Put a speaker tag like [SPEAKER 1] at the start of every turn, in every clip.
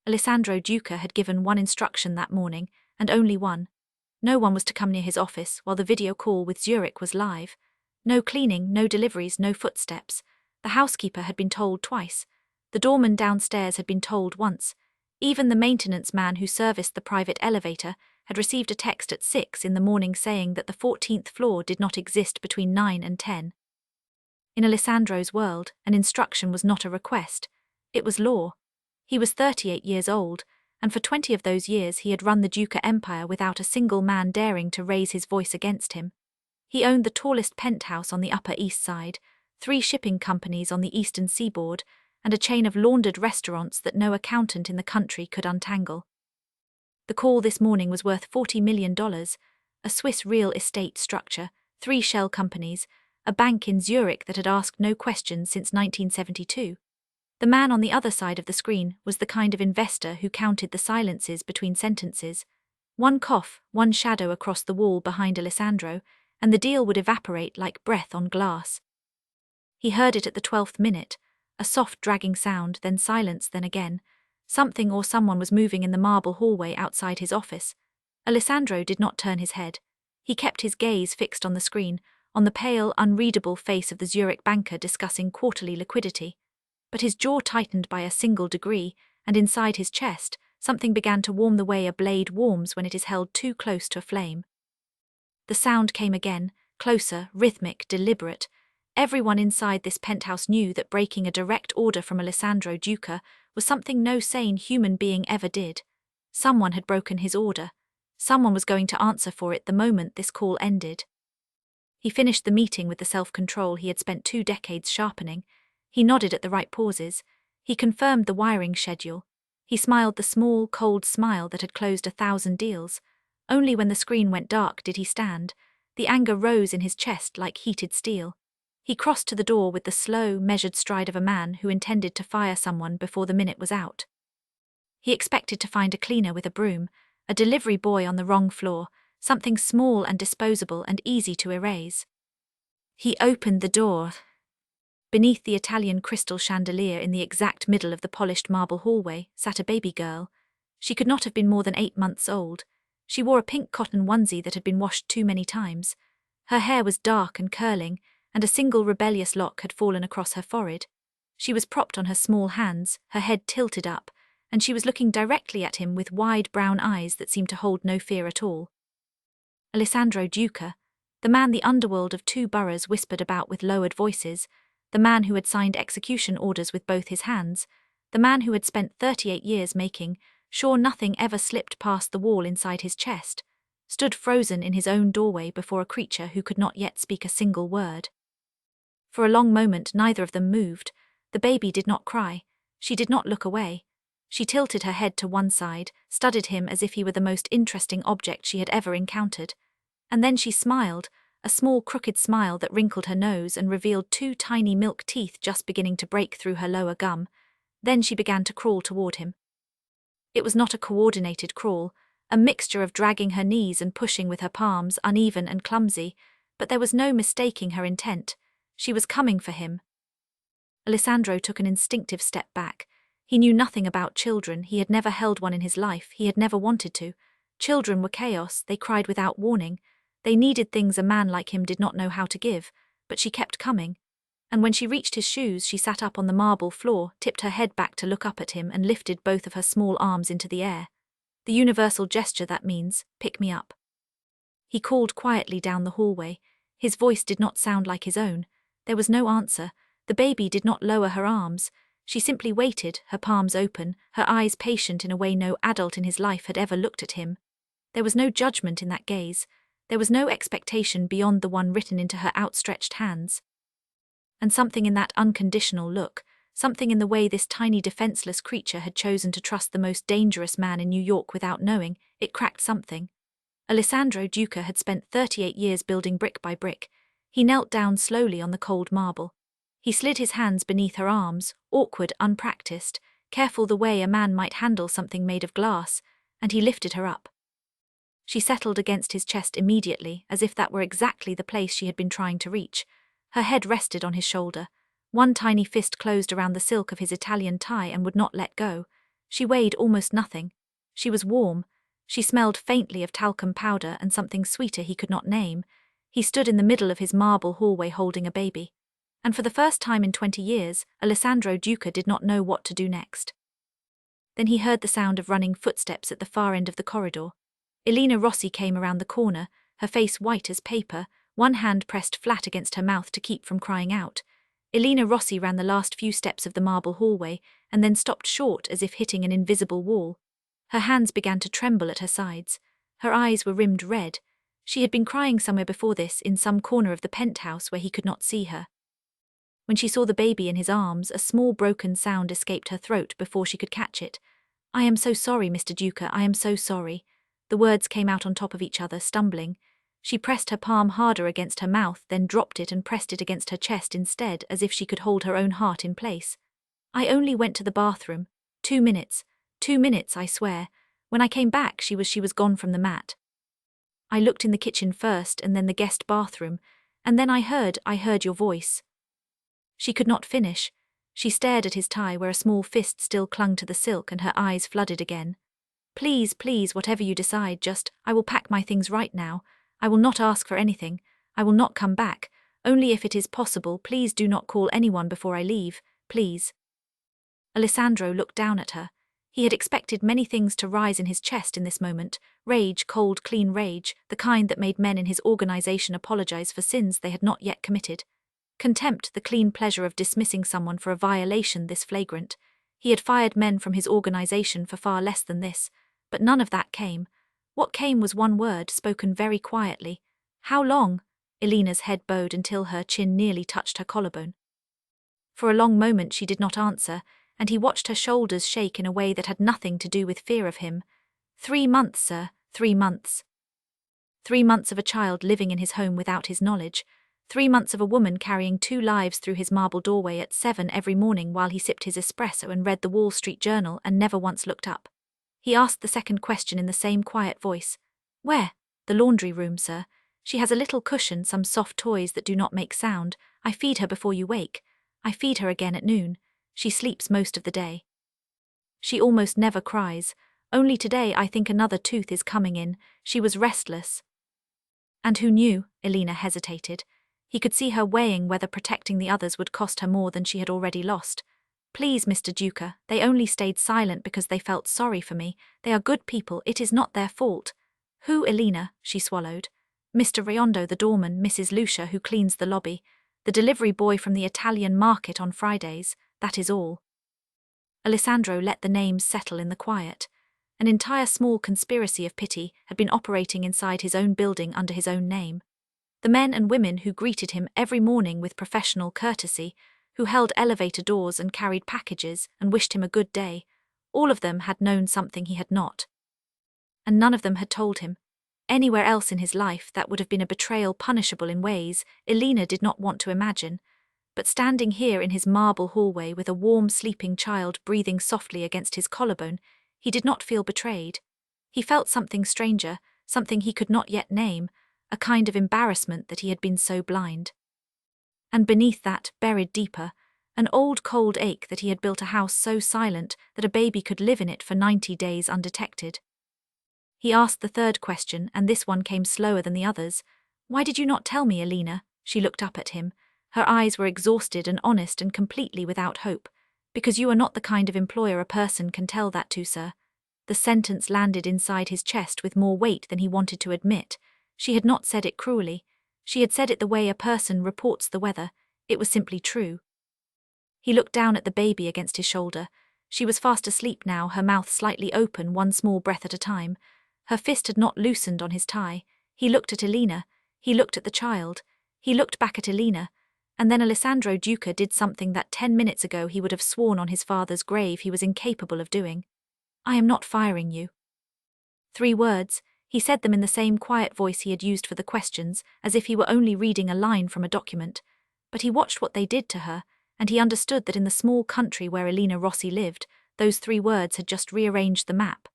[SPEAKER 1] Alessandro Duca had given one instruction that morning, and only one. No one was to come near his office while the video call with Zurich was live. No cleaning, no deliveries, no footsteps. The housekeeper had been told twice. The doorman downstairs had been told once. Even the maintenance man who serviced the private elevator had received a text at 6 in the morning saying that the 14th floor did not exist between 9 and 10. In Alessandro's world, an instruction was not a request. It was law. He was 38 years old, and for 20 of those years he had run the Duca empire without a single man daring to raise his voice against him. He owned the tallest penthouse on the Upper East Side, 3 shipping companies on the eastern seaboard, and a chain of laundered restaurants that no accountant in the country could untangle. The call this morning was worth $40 million, a Swiss real estate structure, 3 shell companies, a bank in Zurich that had asked no questions since 1972. The man on the other side of the screen was the kind of investor who counted the silences between sentences. One cough, one shadow across the wall behind Alessandro, and the deal would evaporate like breath on glass. He heard it at the 12th minute, a soft dragging sound, then silence, then again. Something or someone was moving in the marble hallway outside his office. Alessandro did not turn his head. He kept his gaze fixed on the screen, on the pale, unreadable face of the Zurich banker discussing quarterly liquidity. But his jaw tightened by a single degree, and inside his chest, something began to warm the way a blade warms when it is held too close to a flame. The sound came again, closer, rhythmic, deliberate. Everyone inside this penthouse knew that breaking a direct order from Alessandro Duca was something no sane human being ever did. Someone had broken his order. Someone was going to answer for it the moment this call ended. He finished the meeting with the self-control he had spent 2 decades sharpening. He nodded at the right pauses. He confirmed the wiring schedule. He smiled the small, cold smile that had closed 1,000 deals. Only when the screen went dark did he stand. The anger rose in his chest like heated steel. He crossed to the door with the slow, measured stride of a man who intended to fire someone before the minute was out. He expected to find a cleaner with a broom, a delivery boy on the wrong floor, something small and disposable and easy to erase. He opened the door. Beneath the Italian crystal chandelier in the exact middle of the polished marble hallway sat a baby girl. She could not have been more than 8 months old. She wore a pink cotton onesie that had been washed too many times. Her hair was dark and curling, and a single rebellious lock had fallen across her forehead. She was propped on her small hands, her head tilted up, and she was looking directly at him with wide brown eyes that seemed to hold no fear at all. Alessandro Duca, the man the underworld of 2 boroughs whispered about with lowered voices, the man who had signed execution orders with both his hands, the man who had spent 38 years making sure nothing ever slipped past the wall inside his chest, stood frozen in his own doorway before a creature who could not yet speak a single word. For a long moment neither of them moved. The baby did not cry. She did not look away. She tilted her head to one side, studied him as if he were the most interesting object she had ever encountered. And then she smiled, a small crooked smile that wrinkled her nose and revealed 2 tiny milk teeth just beginning to break through her lower gum. Then she began to crawl toward him. It was not a coordinated crawl, a mixture of dragging her knees and pushing with her palms, uneven and clumsy, but there was no mistaking her intent. She was coming for him. Alessandro took an instinctive step back. He knew nothing about children. He had never held one in his life. He had never wanted to. Children were chaos. They cried without warning. They needed things a man like him did not know how to give, but she kept coming. And when she reached his shoes, she sat up on the marble floor, tipped her head back to look up at him, and lifted both of her small arms into the air. The universal gesture that means, pick me up. He called quietly down the hallway. His voice did not sound like his own. There was no answer. The baby did not lower her arms. She simply waited, her palms open, her eyes patient in a way no adult in his life had ever looked at him. There was no judgment in that gaze. There was no expectation beyond the one written into her outstretched hands. And something in that unconditional look, something in the way this tiny defenseless creature had chosen to trust the most dangerous man in New York without knowing, it cracked something. Alessandro Duca had spent 38 years building brick by brick. He knelt down slowly on the cold marble. He slid his hands beneath her arms, awkward, unpracticed, careful the way a man might handle something made of glass, and he lifted her up. She settled against his chest immediately, as if that were exactly the place she had been trying to reach. Her head rested on his shoulder. One tiny fist closed around the silk of his Italian tie and would not let go. She weighed almost nothing. She was warm. She smelled faintly of talcum powder and something sweeter he could not name. He stood in the middle of his marble hallway holding a baby. And for the first time in 20 years, Alessandro Duca did not know what to do next. Then he heard the sound of running footsteps at the far end of the corridor. Elena Rossi came around the corner, her face white as paper, one hand pressed flat against her mouth to keep from crying out. Elena Rossi ran the last few steps of the marble hallway and then stopped short as if hitting an invisible wall. Her hands began to tremble at her sides. Her eyes were rimmed red. She had been crying somewhere before this, in some corner of the penthouse where he could not see her. When she saw the baby in his arms, a small broken sound escaped her throat before she could catch it. "I am so sorry, Mr. Duca, I am so sorry." The words came out on top of each other, stumbling. She pressed her palm harder against her mouth, then dropped it and pressed it against her chest instead, as if she could hold her own heart in place. "I only went to the bathroom. 2 minutes. 2 minutes, I swear. When I came back, she was gone from the mat. I looked in the kitchen first and then the guest bathroom, and then I heard your voice." She could not finish. She stared at his tie where a small fist still clung to the silk and her eyes flooded again. "Please, please, whatever you decide, I will pack my things right now. I will not ask for anything. I will not come back. Only if it is possible, please do not call anyone before I leave, please." Alessandro looked down at her. He had expected many things to rise in his chest in this moment: rage, cold, clean rage, the kind that made men in his organization apologize for sins they had not yet committed. Contempt, the clean pleasure of dismissing someone for a violation this flagrant. He had fired men from his organization for far less than this, but none of that came. What came was one word, spoken very quietly. "How long?" Elena's head bowed until her chin nearly touched her collarbone. For a long moment she did not answer, and he watched her shoulders shake in a way that had nothing to do with fear of him. 3 months, sir, 3 months. 3 months of a child living in his home without his knowledge. 3 months of a woman carrying 2 lives through his marble doorway at 7 every morning while he sipped his espresso and read the Wall Street Journal and never once looked up. He asked the second question in the same quiet voice. "Where?" "The laundry room, sir. She has a little cushion, some soft toys that do not make sound. I feed her before you wake. I feed her again at noon. She sleeps most of the day. She almost never cries. Only today I think another tooth is coming in. She was restless." And who knew? Elena hesitated. He could see her weighing whether protecting the others would cost her more than she had already lost. "Please, Mr. Duca, they only stayed silent because they felt sorry for me. They are good people, it is not their fault." "Who, Elena?" she swallowed. "Mr. Rayondo, the doorman, Mrs. Lucia, who cleans the lobby, the delivery boy from the Italian market on Fridays, that is all." Alessandro let the names settle in the quiet. An entire small conspiracy of pity had been operating inside his own building under his own name. The men and women who greeted him every morning with professional courtesy, who held elevator doors and carried packages and wished him a good day, all of them had known something he had not. And none of them had told him. Anywhere else in his life that would have been a betrayal punishable in ways Elena did not want to imagine. But standing here in his marble hallway with a warm sleeping child breathing softly against his collarbone, he did not feel betrayed. He felt something stranger, something he could not yet name, a kind of embarrassment that he had been so blind. And beneath that, buried deeper, an old cold ache that he had built a house so silent that a baby could live in it for 90 days undetected. He asked the third question, and this one came slower than the others. "Why did you not tell me, Elena?" She looked up at him. Her eyes were exhausted and honest and completely without hope. "Because you are not the kind of employer a person can tell that to, sir." The sentence landed inside his chest with more weight than he wanted to admit. She had not said it cruelly. She had said it the way a person reports the weather. It was simply true. He looked down at the baby against his shoulder. She was fast asleep now, her mouth slightly open, one small breath at a time. Her fist had not loosened on his tie. He looked at Elena. He looked at the child. He looked back at Elena. And then Alessandro Duca did something that 10 minutes ago he would have sworn on his father's grave he was incapable of doing. "I am not firing you." 3 words. He said them in the same quiet voice he had used for the questions, as if he were only reading a line from a document. But he watched what they did to her, and he understood that in the small country where Elena Rossi lived, those 3 words had just rearranged the map.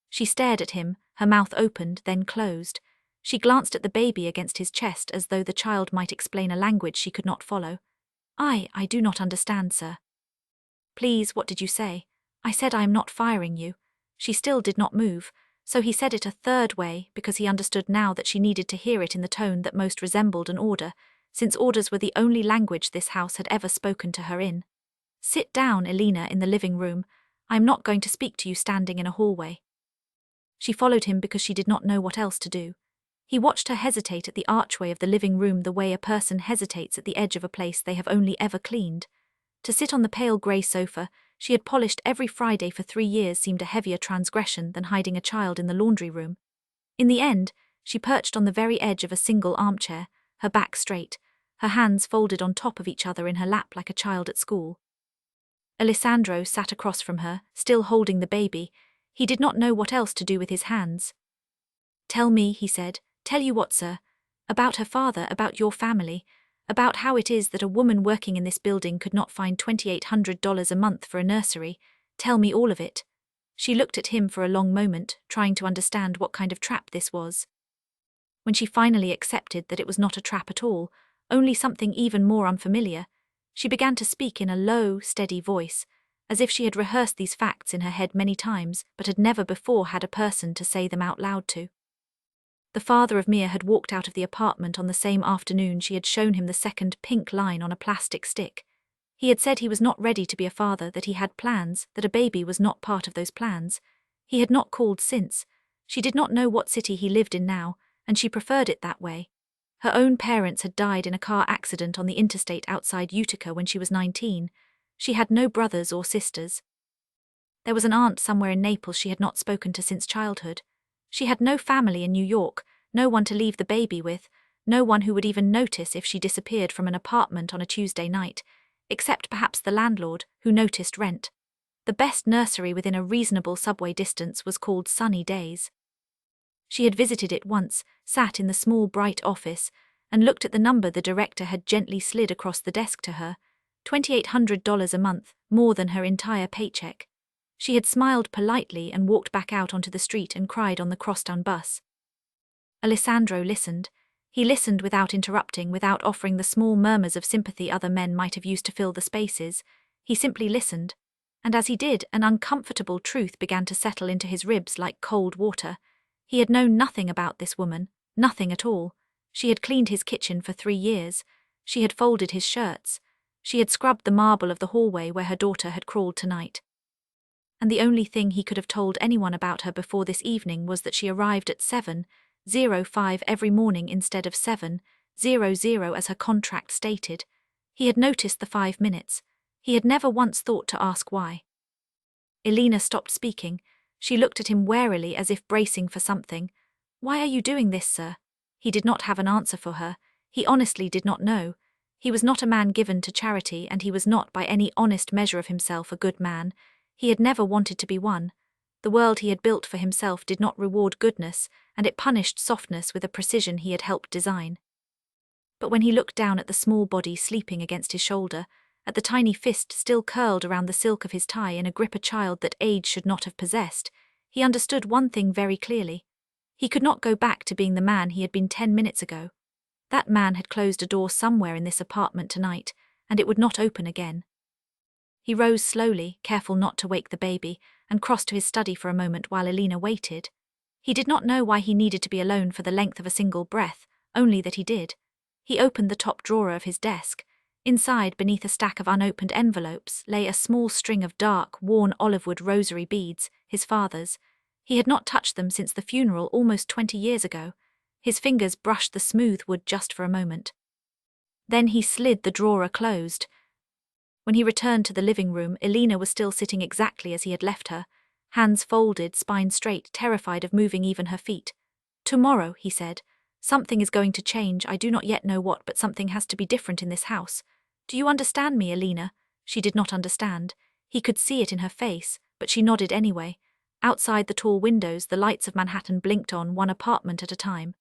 [SPEAKER 1] She stared at him, her mouth opened, then closed. She glanced at the baby against his chest as though the child might explain a language she could not follow. I do not understand, sir." "Please, what did you say?" I said I am not firing you. She still did not move, so he said it a third way because he understood now that she needed to hear it in the tone that most resembled an order, since orders were the only language this house had ever spoken to her in. Sit down, Elena, in the living room. I am not going to speak to you standing in a hallway. She followed him because she did not know what else to do. He watched her hesitate at the archway of the living room the way a person hesitates at the edge of a place they have only ever cleaned. To sit on the pale grey sofa she had polished every Friday for 3 years seemed a heavier transgression than hiding a child in the laundry room. In the end, she perched on the very edge of a single armchair, her back straight, her hands folded on top of each other in her lap like a child at school. Alessandro sat across from her, still holding the baby. He did not know what else to do with his hands. Tell me, he said. Tell you what, sir? About her father, about your family, about how it is that a woman working in this building could not find $2,800 a month for a nursery. Tell me all of it. She looked at him for a long moment, trying to understand what kind of trap this was. When she finally accepted that it was not a trap at all, only something even more unfamiliar, she began to speak in a low, steady voice, as if she had rehearsed these facts in her head many times but had never before had a person to say them out loud to. The father of Mia had walked out of the apartment on the same afternoon she had shown him the second pink line on a plastic stick. He had said he was not ready to be a father, that he had plans, that a baby was not part of those plans. He had not called since. She did not know what city he lived in now, and she preferred it that way. Her own parents had died in a car accident on the interstate outside Utica when she was 19. She had no brothers or sisters. There was an aunt somewhere in Naples she had not spoken to since childhood. She had no family in New York, no one to leave the baby with, no one who would even notice if she disappeared from an apartment on a Tuesday night, except perhaps the landlord, who noticed rent. The best nursery within a reasonable subway distance was called Sunny Days. She had visited it once, sat in the small bright office, and looked at the number the director had gently slid across the desk to her, $2,800 a month, more than her entire paycheck. She had smiled politely and walked back out onto the street and cried on the crosstown bus. Alessandro listened. He listened without interrupting, without offering the small murmurs of sympathy other men might have used to fill the spaces. He simply listened. And as he did, an uncomfortable truth began to settle into his ribs like cold water. He had known nothing about this woman, nothing at all. She had cleaned his kitchen for 3 years. She had folded his shirts. She had scrubbed the marble of the hallway where her daughter had crawled tonight. And the only thing he could have told anyone about her before this evening was that she arrived at 7:05 every morning instead of 7:00 as her contract stated. He had noticed the 5 minutes. He had never once thought to ask why. Elena stopped speaking. She looked at him warily as if bracing for something. Why are you doing this, sir? He did not have an answer for her. He honestly did not know. He was not a man given to charity, and he was not by any honest measure of himself a good man. He had never wanted to be one. The world he had built for himself did not reward goodness, and it punished softness with a precision he had helped design. But when he looked down at the small body sleeping against his shoulder, at the tiny fist still curled around the silk of his tie in a grip a child that age should not have possessed, he understood one thing very clearly. He could not go back to being the man he had been 10 minutes ago. That man had closed a door somewhere in this apartment tonight, and it would not open again. He rose slowly, careful not to wake the baby, and crossed to his study for a moment while Elena waited. He did not know why he needed to be alone for the length of a single breath, only that he did. He opened the top drawer of his desk. Inside, beneath a stack of unopened envelopes, lay a small string of dark, worn olive-wood rosary beads, his father's. He had not touched them since the funeral almost 20 years ago. His fingers brushed the smooth wood just for a moment. Then he slid the drawer closed. When he returned to the living room, Elena was still sitting exactly as he had left her, hands folded, spine straight, terrified of moving even her feet. "Tomorrow," he said, "something is going to change. I do not yet know what, but something has to be different in this house. Do you understand me, Elena?" She did not understand. He could see it in her face, but she nodded anyway. Outside the tall windows, the lights of Manhattan blinked on, one apartment at a time.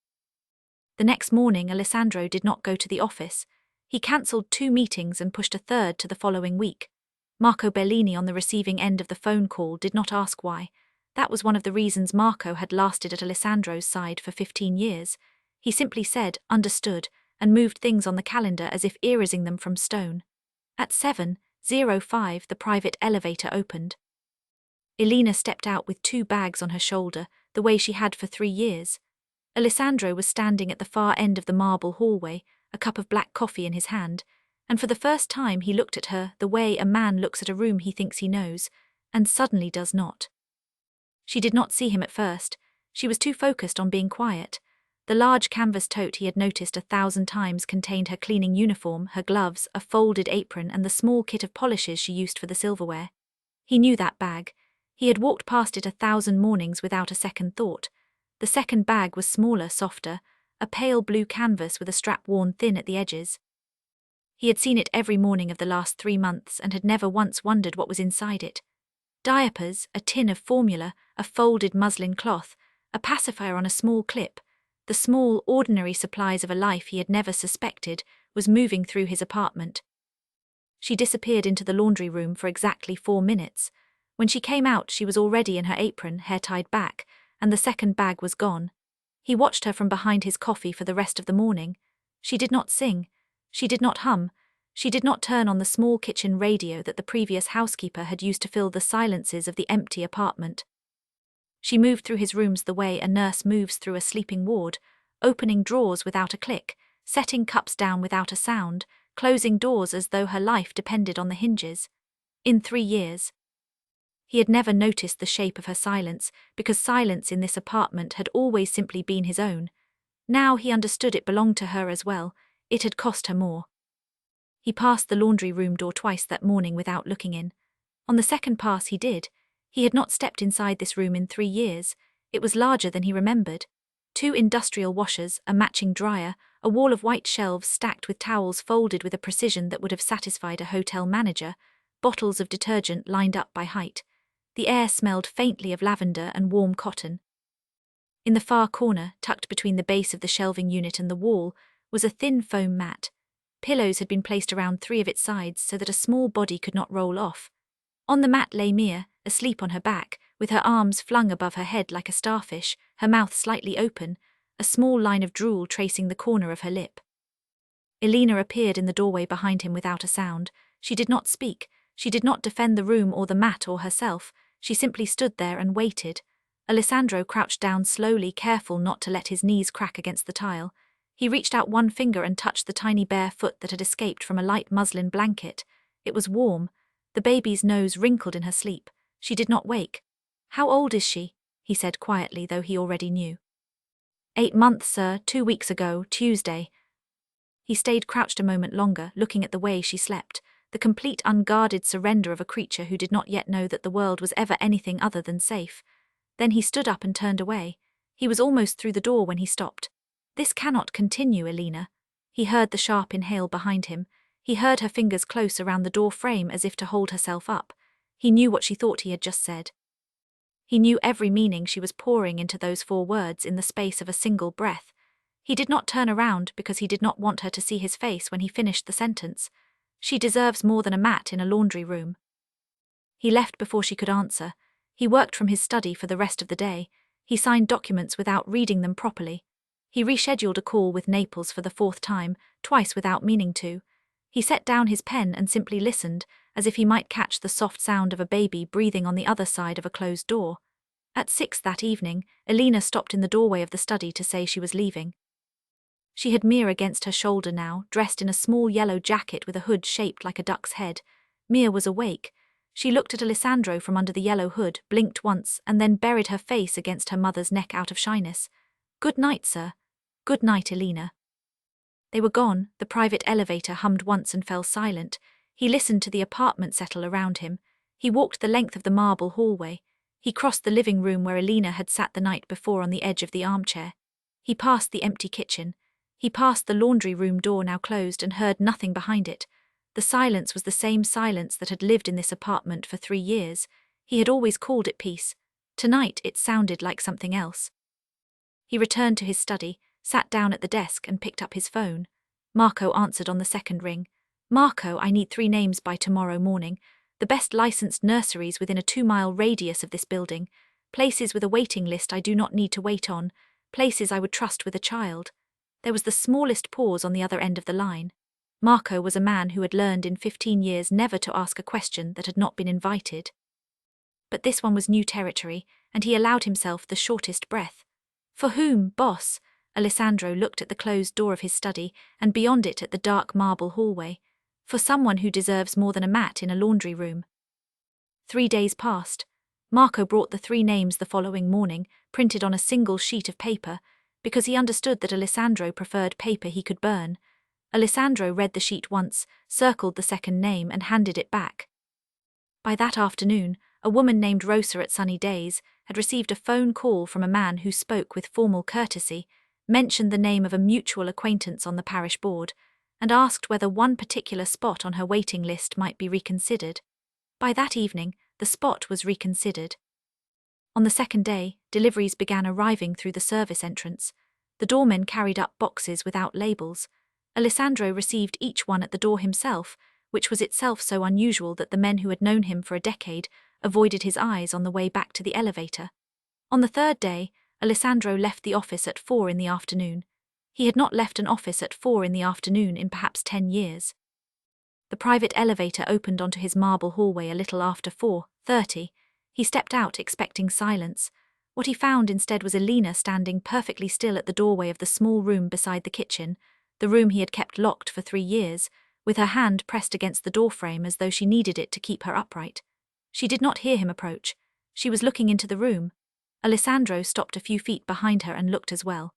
[SPEAKER 1] The next morning, Alessandro did not go to the office. He cancelled 2 meetings and pushed a third to the following week. Marco Bellini, on the receiving end of the phone call, did not ask why. That was one of the reasons Marco had lasted at Alessandro's side for 15 years. He simply said, understood, and moved things on the calendar as if erasing them from stone. At 7:05, the private elevator opened. Elena stepped out with 2 bags on her shoulder, the way she had for 3 years. Alessandro was standing at the far end of the marble hallway, a cup of black coffee in his hand, and for the first time he looked at her the way a man looks at a room he thinks he knows, and suddenly does not. She did not see him at first. She was too focused on being quiet. The large canvas tote he had noticed 1,000 times contained her cleaning uniform, her gloves, a folded apron, and the small kit of polishes she used for the silverware. He knew that bag. He had walked past it 1,000 mornings without a second thought. The second bag was smaller, softer, a pale blue canvas with a strap worn thin at the edges. He had seen it every morning of the last 3 months and had never once wondered what was inside it. Diapers, a tin of formula, a folded muslin cloth, a pacifier on a small clip, the small, ordinary supplies of a life he had never suspected, was moving through his apartment. She disappeared into the laundry room for exactly 4 minutes. When she came out, she was already in her apron, hair tied back, and the second bag was gone. He watched her from behind his coffee for the rest of the morning. She did not sing. She did not hum. She did not turn on the small kitchen radio that the previous housekeeper had used to fill the silences of the empty apartment. She moved through his rooms the way a nurse moves through a sleeping ward, opening drawers without a click, setting cups down without a sound, closing doors as though her life depended on the hinges. In 3 years. He had never noticed the shape of her silence, because silence in this apartment had always simply been his own. Now he understood it belonged to her as well. It had cost her more. He passed the laundry room door twice that morning without looking in. On the second pass he did. He had not stepped inside this room in 3 years. It was larger than he remembered. 2 industrial washers, a matching dryer, a wall of white shelves stacked with towels folded with a precision that would have satisfied a hotel manager, bottles of detergent lined up by height. The air smelled faintly of lavender and warm cotton. In the far corner, tucked between the base of the shelving unit and the wall, was a thin foam mat. Pillows had been placed around 3 of its sides so that a small body could not roll off. On the mat lay Mia, asleep on her back, with her arms flung above her head like a starfish, her mouth slightly open, a small line of drool tracing the corner of her lip. Elena appeared in the doorway behind him without a sound. She did not speak. She did not defend the room or the mat or herself. She simply stood there and waited. Alessandro crouched down slowly, careful not to let his knees crack against the tile. He reached out one finger and touched the tiny bare foot that had escaped from a light muslin blanket. It was warm. The baby's nose wrinkled in her sleep. She did not wake. "How old is she?" he said quietly, though he already knew. 8 months, sir, 2 weeks ago, Tuesday. He stayed crouched a moment longer, looking at the way she slept, the complete unguarded surrender of a creature who did not yet know that the world was ever anything other than safe. Then he stood up and turned away. He was almost through the door when he stopped. "This cannot continue, Elena." He heard the sharp inhale behind him. He heard her fingers close around the door frame as if to hold herself up. He knew what she thought he had just said. He knew every meaning she was pouring into those 4 words in the space of a single breath. He did not turn around because he did not want her to see his face when he finished the sentence. "She deserves more than a mat in a laundry room." He left before she could answer. He worked from his study for the rest of the day. He signed documents without reading them properly. He rescheduled a call with Naples for the 4th time, twice without meaning to. He set down his pen and simply listened, as if he might catch the soft sound of a baby breathing on the other side of a closed door. At 6 that evening, Elena stopped in the doorway of the study to say she was leaving. She had Mia against her shoulder now, dressed in a small yellow jacket with a hood shaped like a duck's head. Mia was awake. She looked at Alessandro from under the yellow hood, blinked once, and then buried her face against her mother's neck out of shyness. "Good night, sir." "Good night, Elena." They were gone. The private elevator hummed once and fell silent. He listened to the apartment settle around him. He walked the length of the marble hallway. He crossed the living room where Elena had sat the night before on the edge of the armchair. He passed the empty kitchen. He passed the laundry room door now closed and heard nothing behind it. The silence was the same silence that had lived in this apartment for 3 years. He had always called it peace. Tonight it sounded like something else. He returned to his study, sat down at the desk and picked up his phone. Marco answered on the second ring. "Marco, I need 3 names by tomorrow morning. The best licensed nurseries within a 2-mile radius of this building. Places with a waiting list I do not need to wait on. Places I would trust with a child." There was the smallest pause on the other end of the line. Marco was a man who had learned in 15 years never to ask a question that had not been invited. But this one was new territory, and he allowed himself the shortest breath. For whom, boss? Alessandro looked at the closed door of his study, and beyond it at the dark marble hallway. For someone who deserves more than a mat in a laundry room. 3 days passed. Marco brought the 3 names the following morning, printed on a single sheet of paper, because he understood that Alessandro preferred paper he could burn. Alessandro read the sheet once, circled the second name and handed it back. By that afternoon, a woman named Rosa at Sunny Days had received a phone call from a man who spoke with formal courtesy, mentioned the name of a mutual acquaintance on the parish board, and asked whether one particular spot on her waiting list might be reconsidered. By that evening, the spot was reconsidered. On the second day, deliveries began arriving through the service entrance. The doormen carried up boxes without labels. Alessandro received each one at the door himself, which was itself so unusual that the men who had known him for a decade avoided his eyes on the way back to the elevator. On the third day, Alessandro left the office at 4 in the afternoon. He had not left an office at 4 in the afternoon in perhaps 10 years. The private elevator opened onto his marble hallway a little after 4:30. He stepped out expecting silence. What he found instead was Elena standing perfectly still at the doorway of the small room beside the kitchen, the room he had kept locked for 3 years, with her hand pressed against the doorframe as though she needed it to keep her upright. She did not hear him approach. She was looking into the room. Alessandro stopped a few feet behind her and looked as well.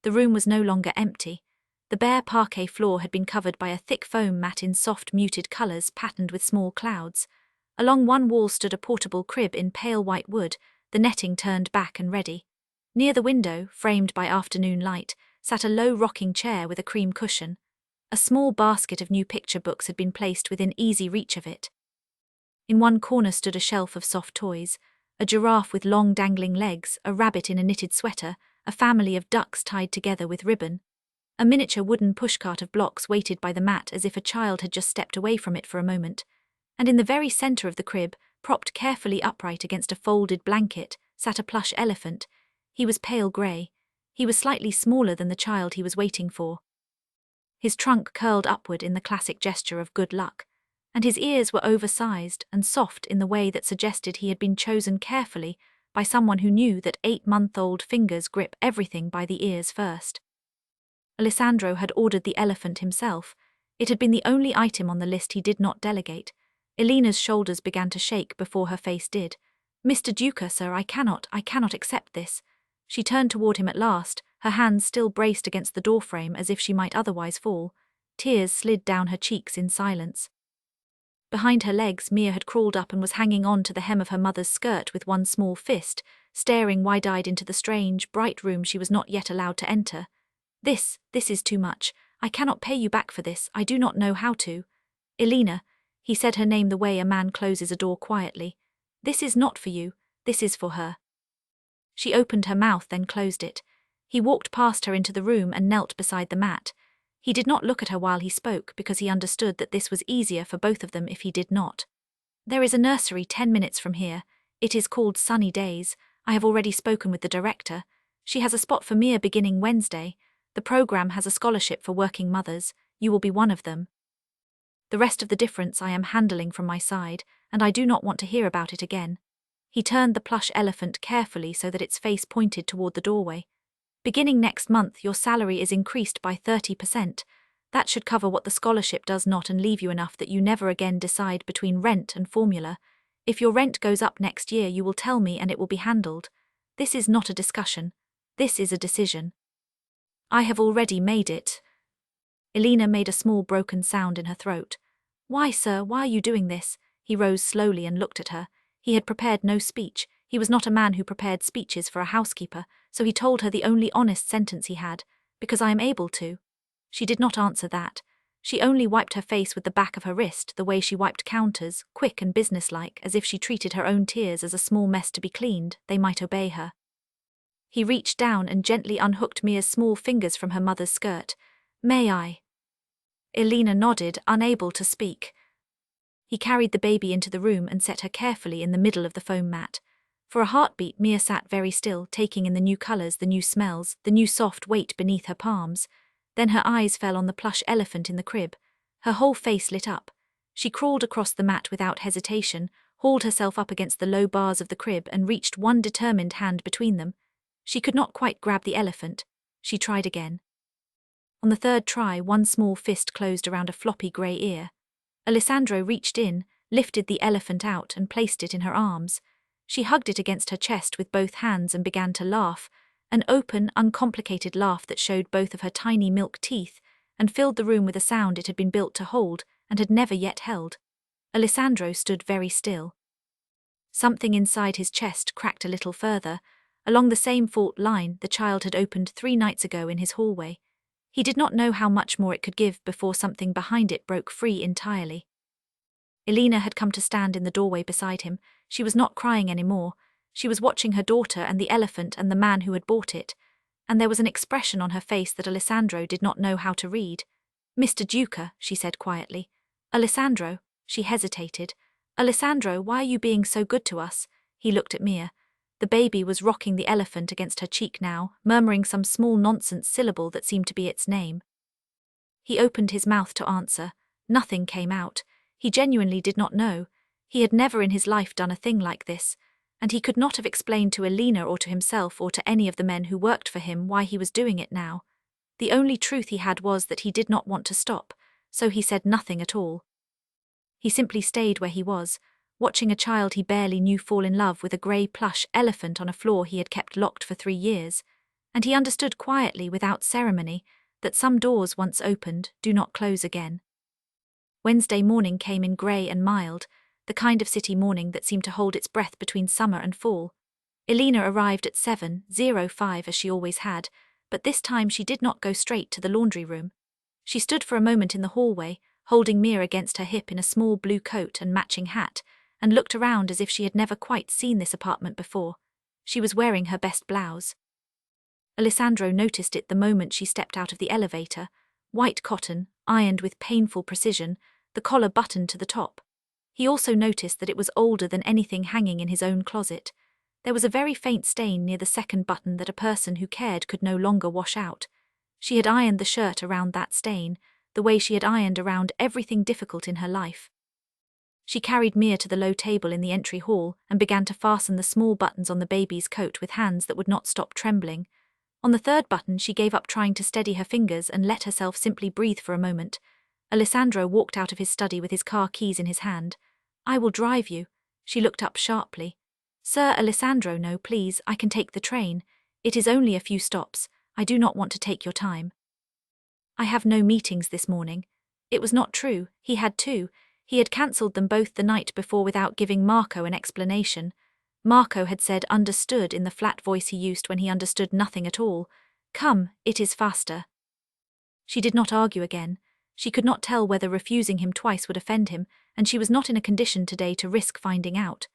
[SPEAKER 1] The room was no longer empty. The bare parquet floor had been covered by a thick foam mat in soft muted colours patterned with small clouds. Along one wall stood a portable crib in pale white wood, the netting turned back and ready. Near the window, framed by afternoon light, sat a low rocking chair with a cream cushion. A small basket of new picture books had been placed within easy reach of it. In one corner stood a shelf of soft toys, a giraffe with long dangling legs, a rabbit in a knitted sweater, a family of ducks tied together with ribbon. A miniature wooden pushcart of blocks waited by the mat as if a child had just stepped away from it for a moment. And in the very centre of the crib, propped carefully upright against a folded blanket, sat a plush elephant. He was pale grey. He was slightly smaller than the child he was waiting for. His trunk curled upward in the classic gesture of good luck, and his ears were oversized and soft in the way that suggested he had been chosen carefully by someone who knew that 8-month-old fingers grip everything by the ears first. Alessandro had ordered the elephant himself. It had been the only item on the list he did not delegate. Elena's shoulders began to shake before her face did. "Mr. Duca, sir, I cannot accept this." She turned toward him at last, her hands still braced against the doorframe as if she might otherwise fall. Tears slid down her cheeks in silence. Behind her legs, Mia had crawled up and was hanging on to the hem of her mother's skirt with one small fist, staring wide-eyed into the strange, bright room she was not yet allowed to enter. This is too much. I cannot pay you back for this. I do not know how to." "Elena," he said her name the way a man closes a door quietly. "This is not for you. This is for her." She opened her mouth, then closed it. He walked past her into the room and knelt beside the mat. He did not look at her while he spoke because he understood that this was easier for both of them if he did not. "There is a nursery 10 minutes from here. It is called Sunny Days. I have already spoken with the director. She has a spot for Mia beginning Wednesday. The program has a scholarship for working mothers. You will be one of them. The rest of the difference I am handling from my side, and I do not want to hear about it again." He turned the plush elephant carefully so that its face pointed toward the doorway. "Beginning next month, your salary is increased by 30%. That should cover what the scholarship does not and leave you enough that you never again decide between rent and formula. If your rent goes up next year, you will tell me and it will be handled. This is not a discussion. This is a decision. I have already made it." Elena made a small broken sound in her throat. "Why, sir, why are you doing this?" He rose slowly and looked at her. He had prepared no speech. He was not a man who prepared speeches for a housekeeper, so he told her the only honest sentence he had, "Because I am able to." She did not answer that. She only wiped her face with the back of her wrist the way she wiped counters, quick and businesslike, as if she treated her own tears as a small mess to be cleaned. They might obey her. He reached down and gently unhooked Mia's small fingers from her mother's skirt. "May I?" Elena nodded, unable to speak. He carried the baby into the room and set her carefully in the middle of the foam mat. For a heartbeat, Mia sat very still, taking in the new colours, the new smells, the new soft weight beneath her palms. Then her eyes fell on the plush elephant in the crib. Her whole face lit up. She crawled across the mat without hesitation, hauled herself up against the low bars of the crib and reached one determined hand between them. She could not quite grab the elephant. She tried again. On the third try, one small fist closed around a floppy grey ear. Alessandro reached in, lifted the elephant out and placed it in her arms. She hugged it against her chest with both hands and began to laugh, an open, uncomplicated laugh that showed both of her tiny milk teeth and filled the room with a sound it had been built to hold and had never yet held. Alessandro stood very still. Something inside his chest cracked a little further, along the same fault line the child had opened 3 nights ago in his hallway. He did not know how much more it could give before something behind it broke free entirely. Elena had come to stand in the doorway beside him. She was not crying anymore. She was watching her daughter and the elephant and the man who had bought it, and there was an expression on her face that Alessandro did not know how to read. "Mr. Duca," she said quietly. "Alessandro," she hesitated. "Alessandro, why are you being so good to us?" He looked at Mia. The baby was rocking the elephant against her cheek now, murmuring some small nonsense syllable that seemed to be its name. He opened his mouth to answer. Nothing came out. He genuinely did not know. He had never in his life done a thing like this, and he could not have explained to Elena or to himself or to any of the men who worked for him why he was doing it now. The only truth he had was that he did not want to stop, so he said nothing at all. He simply stayed where he was, watching a child he barely knew fall in love with a grey plush elephant on a floor he had kept locked for 3 years, and he understood quietly, without ceremony, that some doors once opened do not close again. Wednesday morning came in grey and mild, the kind of city morning that seemed to hold its breath between summer and fall. Elena arrived at 7:05 as she always had, but this time she did not go straight to the laundry room. She stood for a moment in the hallway, holding Mia against her hip in a small blue coat and matching hat, and looked around as if she had never quite seen this apartment before. She was wearing her best blouse. Alessandro noticed it the moment she stepped out of the elevator. White cotton, ironed with painful precision, the collar buttoned to the top. He also noticed that it was older than anything hanging in his own closet. There was a very faint stain near the second button that a person who cared could no longer wash out. She had ironed the shirt around that stain, the way she had ironed around everything difficult in her life. She carried Mia to the low table in the entry hall and began to fasten the small buttons on the baby's coat with hands that would not stop trembling. On the third button she gave up trying to steady her fingers and let herself simply breathe for a moment. Alessandro walked out of his study with his car keys in his hand. "I will drive you." She looked up sharply. "Sir Alessandro, no, please, I can take the train. It is only a few stops. I do not want to take your time." "I have no meetings this morning." It was not true. He had 2. He had cancelled them both the night before without giving Marco an explanation. Marco had said understood in the flat voice he used when he understood nothing at all. "Come, it is faster." She did not argue again. She could not tell whether refusing him twice would offend him, and she was not in a condition today to risk finding out.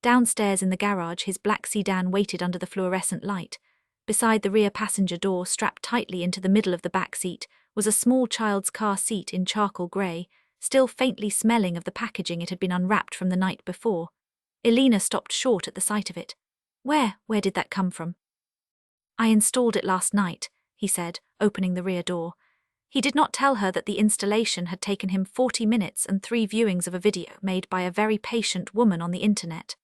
[SPEAKER 1] Downstairs in the garage, his black sedan waited under the fluorescent light. Beside the rear passenger door, strapped tightly into the middle of the back seat, was a small child's car seat in charcoal grey, still faintly smelling of the packaging it had been unwrapped from the night before. Elena stopped short at the sight of it. Where did that come from?" "I installed it last night," he said, opening the rear door. He did not tell her that the installation had taken him 40 minutes and 3 viewings of a video made by a very patient woman on the internet.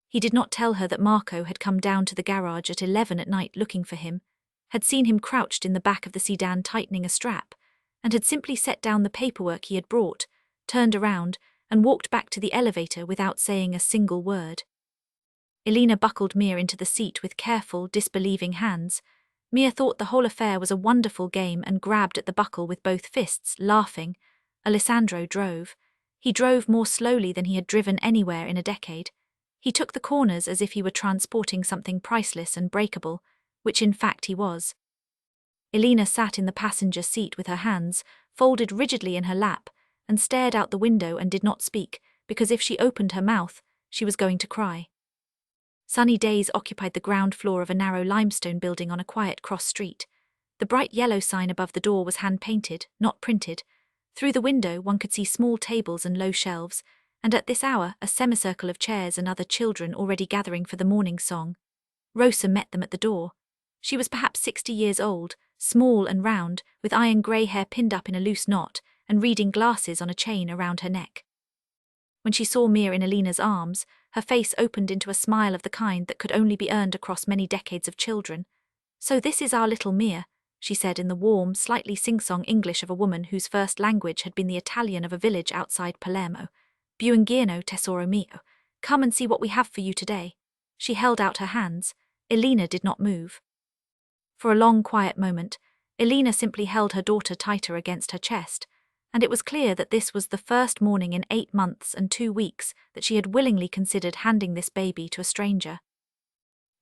[SPEAKER 1] He did not tell her that Marco had come down to the garage at 11 at night looking for him, had seen him crouched in the back of the sedan tightening a strap, and had simply set down the paperwork he had brought, turned around, and walked back to the elevator without saying a single word. Elena buckled Mia into the seat with careful, disbelieving hands. Mia thought the whole affair was a wonderful game and grabbed at the buckle with both fists, laughing. Alessandro drove. He drove more slowly than he had driven anywhere in a decade. He took the corners as if he were transporting something priceless and breakable, which in fact he was. Elena sat in the passenger seat with her hands folded rigidly in her lap and stared out the window and did not speak, because if she opened her mouth, she was going to cry. Sunny days occupied the ground floor of a narrow limestone building on a quiet cross street. The bright yellow sign above the door was hand-painted, not printed. Through the window one could see small tables and low shelves, and at this hour a semicircle of chairs and other children already gathering for the morning song. Rosa met them at the door. She was perhaps 60 years old, small and round, with iron grey hair pinned up in a loose knot, and reading glasses on a chain around her neck. When she saw Mia in Alina's arms, her face opened into a smile of the kind that could only be earned across many decades of children. "So this is our little Mia," she said in the warm, slightly sing-song English of a woman whose first language had been the Italian of a village outside Palermo. "Buongiorno, tesoro mio. Come and see what we have for you today." She held out her hands. Elina did not move. For a long, quiet moment, Elina simply held her daughter tighter against her chest, and it was clear that this was the first morning in 8 months and 2 weeks that she had willingly considered handing this baby to a stranger.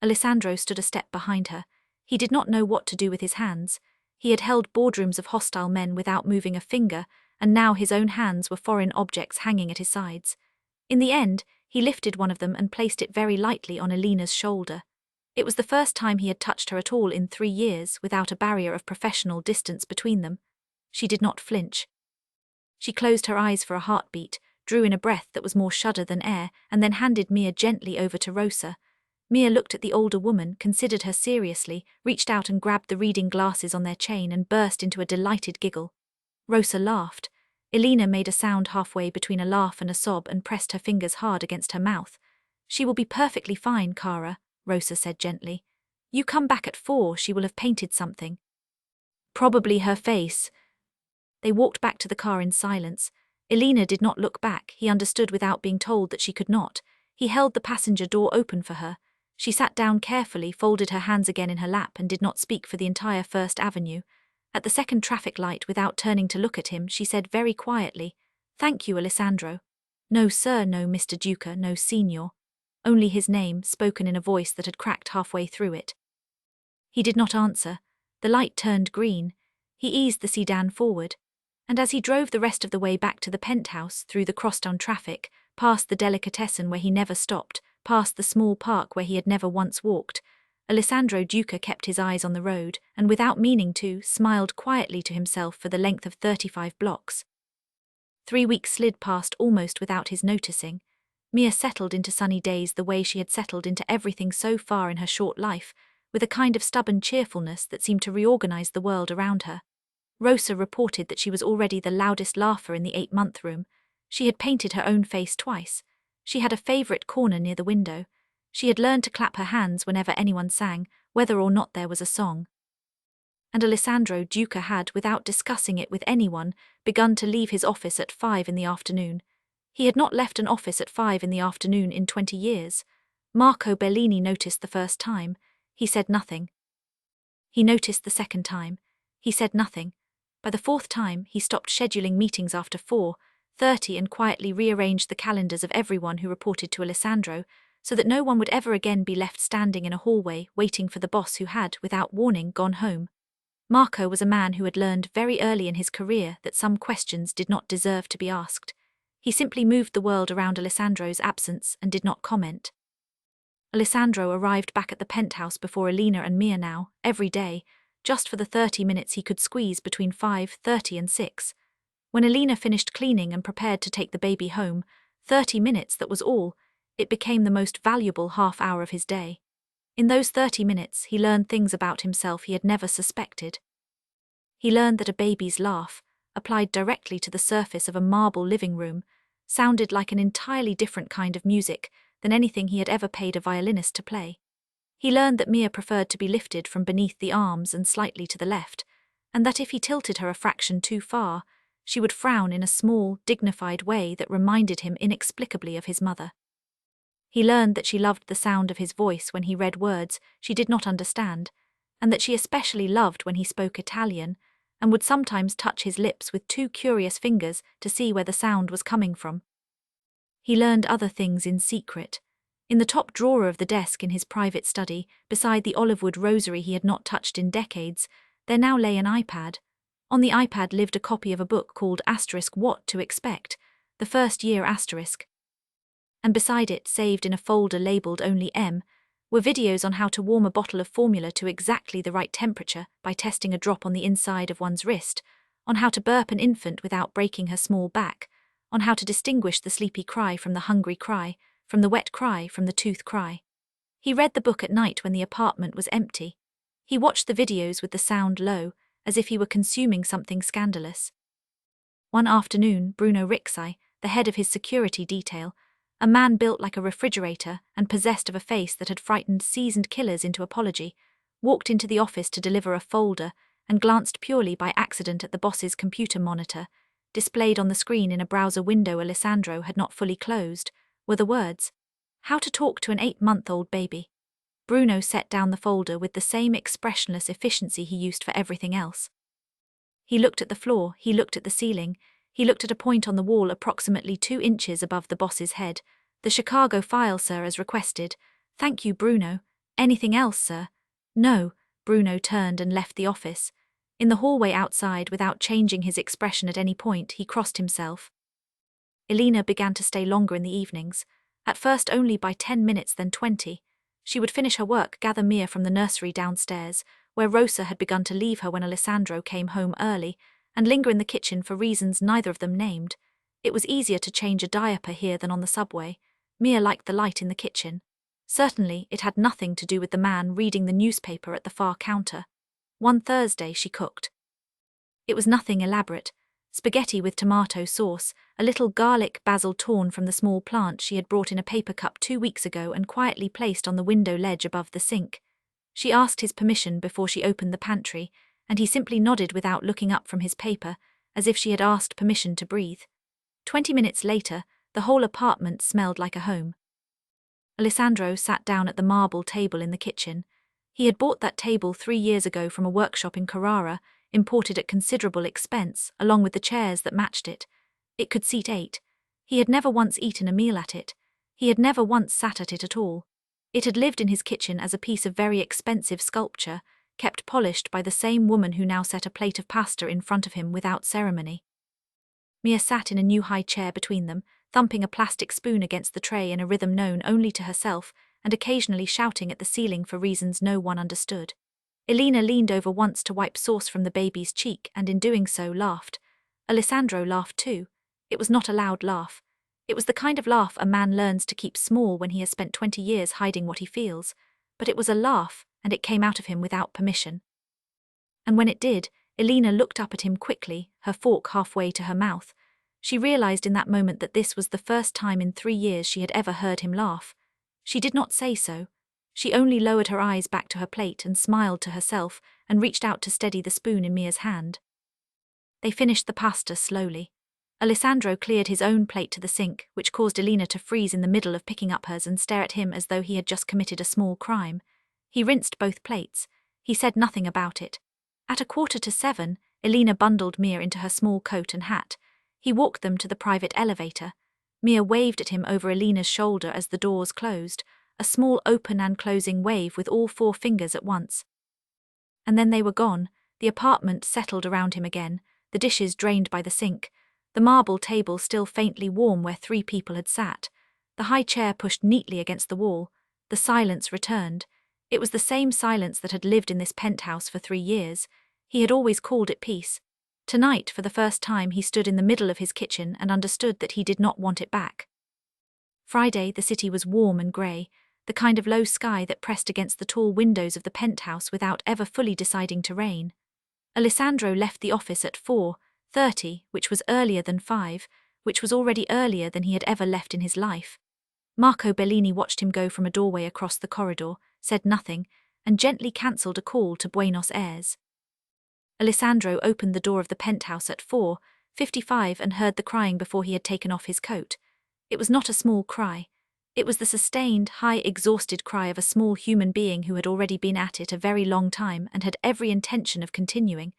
[SPEAKER 1] Alessandro stood a step behind her. He did not know what to do with his hands. He had held boardrooms of hostile men without moving a finger, and now his own hands were foreign objects hanging at his sides. In the end, he lifted one of them and placed it very lightly on Elina's shoulder. It was the first time he had touched her at all in 3 years without a barrier of professional distance between them. She did not flinch. She closed her eyes for a heartbeat, drew in a breath that was more shudder than air, and then handed Mia gently over to Rosa. Mia looked at the older woman, considered her seriously, reached out and grabbed the reading glasses on their chain and burst into a delighted giggle. Rosa laughed. Elina made a sound halfway between a laugh and a sob and pressed her fingers hard against her mouth. "She will be perfectly fine, Cara," Rosa said gently. "You come back at 4, she will have painted something. Probably her face." They walked back to the car in silence. Elina did not look back. He understood without being told that she could not. He held the passenger door open for her. She sat down carefully, folded her hands again in her lap and did not speak for the entire First Avenue. At the second traffic light, without turning to look at him, she said very quietly, "Thank you, Alessandro." "No, sir, no, Mr. Duca, no, signor." Only his name, spoken in a voice that had cracked halfway through it. He did not answer. The light turned green. He eased the sedan forward. And as he drove the rest of the way back to the penthouse, through the crosstown traffic, past the delicatessen where he never stopped, past the small park where he had never once walked, Alessandro Duca kept his eyes on the road and, without meaning to, smiled quietly to himself for the length of 35 blocks. 3 weeks slid past almost without his noticing. Mia settled into sunny days the way she had settled into everything so far in her short life, with a kind of stubborn cheerfulness that seemed to reorganize the world around her. Rosa reported that she was already the loudest laugher in the 8-month room. She had painted her own face twice. She had a favorite corner near the window. She had learned to clap her hands whenever anyone sang, whether or not there was a song. And Alessandro Duca had, without discussing it with anyone, begun to leave his office at 5 in the afternoon. He had not left an office at 5 in the afternoon in 20 years. Marco Bellini noticed the first time. He said nothing. He noticed the second time. He said nothing. By the 4th time, he stopped scheduling meetings after 4:30 and quietly rearranged the calendars of everyone who reported to Alessandro, so that no one would ever again be left standing in a hallway waiting for the boss who had, without warning, gone home. Marco was a man who had learned very early in his career that some questions did not deserve to be asked. He simply moved the world around Alessandro's absence and did not comment. Alessandro arrived back at the penthouse before Elina and Mia now, every day, just for the 30 minutes he could squeeze between 5:30 and 6. When Elina finished cleaning and prepared to take the baby home, 30 minutes, that was all. It became the most valuable half-hour of his day. In those 30 minutes, he learned things about himself he had never suspected. He learned that a baby's laugh, applied directly to the surface of a marble living room, sounded like an entirely different kind of music than anything he had ever paid a violinist to play. He learned that Mia preferred to be lifted from beneath the arms and slightly to the left, and that if he tilted her a fraction too far, she would frown in a small, dignified way that reminded him inexplicably of his mother. He learned that she loved the sound of his voice when he read words she did not understand, and that she especially loved when he spoke Italian, and would sometimes touch his lips with 2 curious fingers to see where the sound was coming from. He learned other things in secret. In the top drawer of the desk in his private study, beside the olive-wood rosary he had not touched in decades, there now lay an iPad. On the iPad lived a copy of a book called *What to Expect, the First Year *. And beside it, saved in a folder labelled only M, were videos on how to warm a bottle of formula to exactly the right temperature by testing a drop on the inside of one's wrist, on how to burp an infant without breaking her small back, on how to distinguish the sleepy cry from the hungry cry, from the wet cry from the tooth cry. He read the book at night when the apartment was empty. He watched the videos with the sound low, as if he were consuming something scandalous. One afternoon, Bruno Rixai, the head of his security detail, a man built like a refrigerator and possessed of a face that had frightened seasoned killers into apology, walked into the office to deliver a folder and glanced purely by accident at the boss's computer monitor. Displayed on the screen in a browser window Alessandro had not fully closed were the words, "How to talk to an 8-month-old baby." Bruno set down the folder with the same expressionless efficiency he used for everything else. He looked at the floor, he looked at the ceiling, he looked at a point on the wall approximately 2 inches above the boss's head. "The Chicago file, sir, as requested." "Thank you, Bruno. Anything else, sir?" "No." Bruno turned and left the office. In the hallway outside, without changing his expression at any point, he crossed himself. Elena began to stay longer in the evenings, at first only by 10 minutes, then 20. She would finish her work, gather Mia from the nursery downstairs, where Rosa had begun to leave her when Alessandro came home early, and linger in the kitchen for reasons neither of them named. It was easier to change a diaper here than on the subway. Mia liked the light in the kitchen. Certainly, it had nothing to do with the man reading the newspaper at the far counter. One Thursday she cooked. It was nothing elaborate. Spaghetti with tomato sauce, a little garlic basil torn from the small plant she had brought in a paper cup 2 weeks ago and quietly placed on the window ledge above the sink. She asked his permission before she opened the pantry, and he simply nodded without looking up from his paper, as if she had asked permission to breathe. 20 minutes later, the whole apartment smelled like a home. Alessandro sat down at the marble table in the kitchen. He had bought that table 3 years ago from a workshop in Carrara, imported at considerable expense, along with the chairs that matched it. It could seat 8. He had never once eaten a meal at it. He had never once sat at it at all. It had lived in his kitchen as a piece of very expensive sculpture, kept polished by the same woman who now set a plate of pasta in front of him without ceremony. Mia sat in a new high chair between them, thumping a plastic spoon against the tray in a rhythm known only to herself, and occasionally shouting at the ceiling for reasons no one understood. Elena leaned over once to wipe sauce from the baby's cheek and in doing so laughed. Alessandro laughed too. It was not a loud laugh. It was the kind of laugh a man learns to keep small when he has spent 20 years hiding what he feels. But it was a laugh, and it came out of him without permission. And when it did, Elena looked up at him quickly, her fork halfway to her mouth. She realized in that moment that this was the first time in 3 years she had ever heard him laugh. She did not say so. She only lowered her eyes back to her plate and smiled to herself and reached out to steady the spoon in Mia's hand. They finished the pasta slowly. Alessandro cleared his own plate to the sink, which caused Elena to freeze in the middle of picking up hers and stare at him as though he had just committed a small crime. He rinsed both plates. He said nothing about it. At 6:45, Elena bundled Mia into her small coat and hat. He walked them to the private elevator. Mia waved at him over Elena's shoulder as the doors closed, a small open and closing wave with all 4 fingers at once. And then they were gone, the apartment settled around him again, the dishes drained by the sink, the marble table still faintly warm where 3 people had sat, the high chair pushed neatly against the wall. The silence returned. It was the same silence that had lived in this penthouse for 3 years. He had always called it peace. Tonight, for the first time, he stood in the middle of his kitchen and understood that he did not want it back. Friday, the city was warm and grey, the kind of low sky that pressed against the tall windows of the penthouse without ever fully deciding to rain. Alessandro left the office at 4:30, which was earlier than 5, which was already earlier than he had ever left in his life. Marco Bellini watched him go from a doorway across the corridor, said nothing, and gently cancelled a call to Buenos Aires. Alessandro opened the door of the penthouse at 4:55 and heard the crying before he had taken off his coat. It was not a small cry. It was the sustained, high, exhausted cry of a small human being who had already been at it a very long time and had every intention of continuing.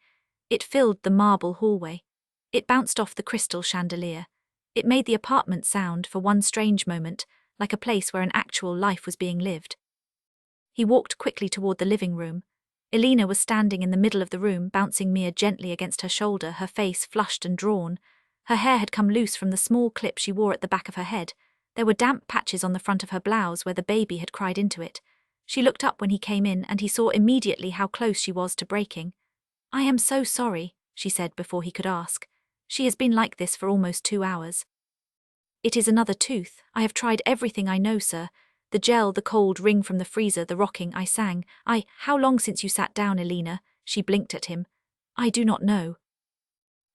[SPEAKER 1] It filled the marble hallway. It bounced off the crystal chandelier. It made the apartment sound, for one strange moment, like a place where an actual life was being lived. He walked quickly toward the living room. Elena was standing in the middle of the room, bouncing Mia gently against her shoulder, her face flushed and drawn. Her hair had come loose from the small clip she wore at the back of her head. There were damp patches on the front of her blouse where the baby had cried into it. She looked up when he came in and he saw immediately how close she was to breaking. "I am so sorry," she said before he could ask. "She has been like this for almost 2 hours." "It is another tooth. I have tried everything I know, sir. The gel, the cold ring from the freezer, the rocking, I sang. How long since you sat down, Elena?" She blinked at him. "I do not know."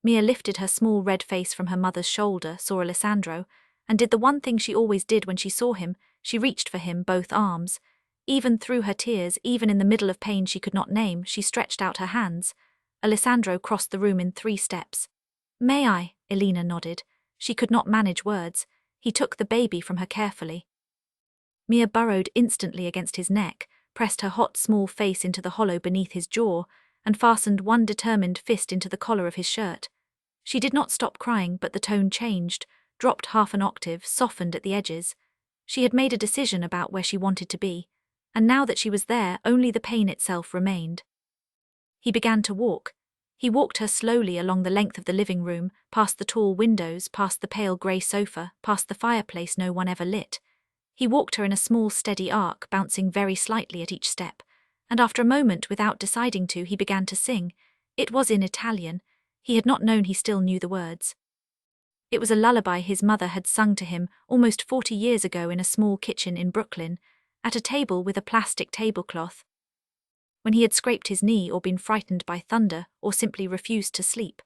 [SPEAKER 1] Mia lifted her small red face from her mother's shoulder, saw Alessandro, and did the one thing she always did when she saw him. She reached for him, both arms. Even through her tears, even in the middle of pain she could not name, she stretched out her hands. Alessandro crossed the room in 3 steps. "May I?" Elena nodded. She could not manage words. He took the baby from her carefully. Mia burrowed instantly against his neck, pressed her hot small face into the hollow beneath his jaw, and fastened one determined fist into the collar of his shirt. She did not stop crying, but the tone changed, dropped half an octave, softened at the edges. She had made a decision about where she wanted to be, and now that she was there, only the pain itself remained. He began to walk. He walked her slowly along the length of the living room, past the tall windows, past the pale grey sofa, past the fireplace no one ever lit. He walked her in a small steady arc, bouncing very slightly at each step, and after a moment, without deciding to, he began to sing. It was in Italian. He had not known he still knew the words. It was a lullaby his mother had sung to him almost 40 years ago in a small kitchen in Brooklyn, at a table with a plastic tablecloth. When he had scraped his knee or been frightened by thunder or simply refused to sleep.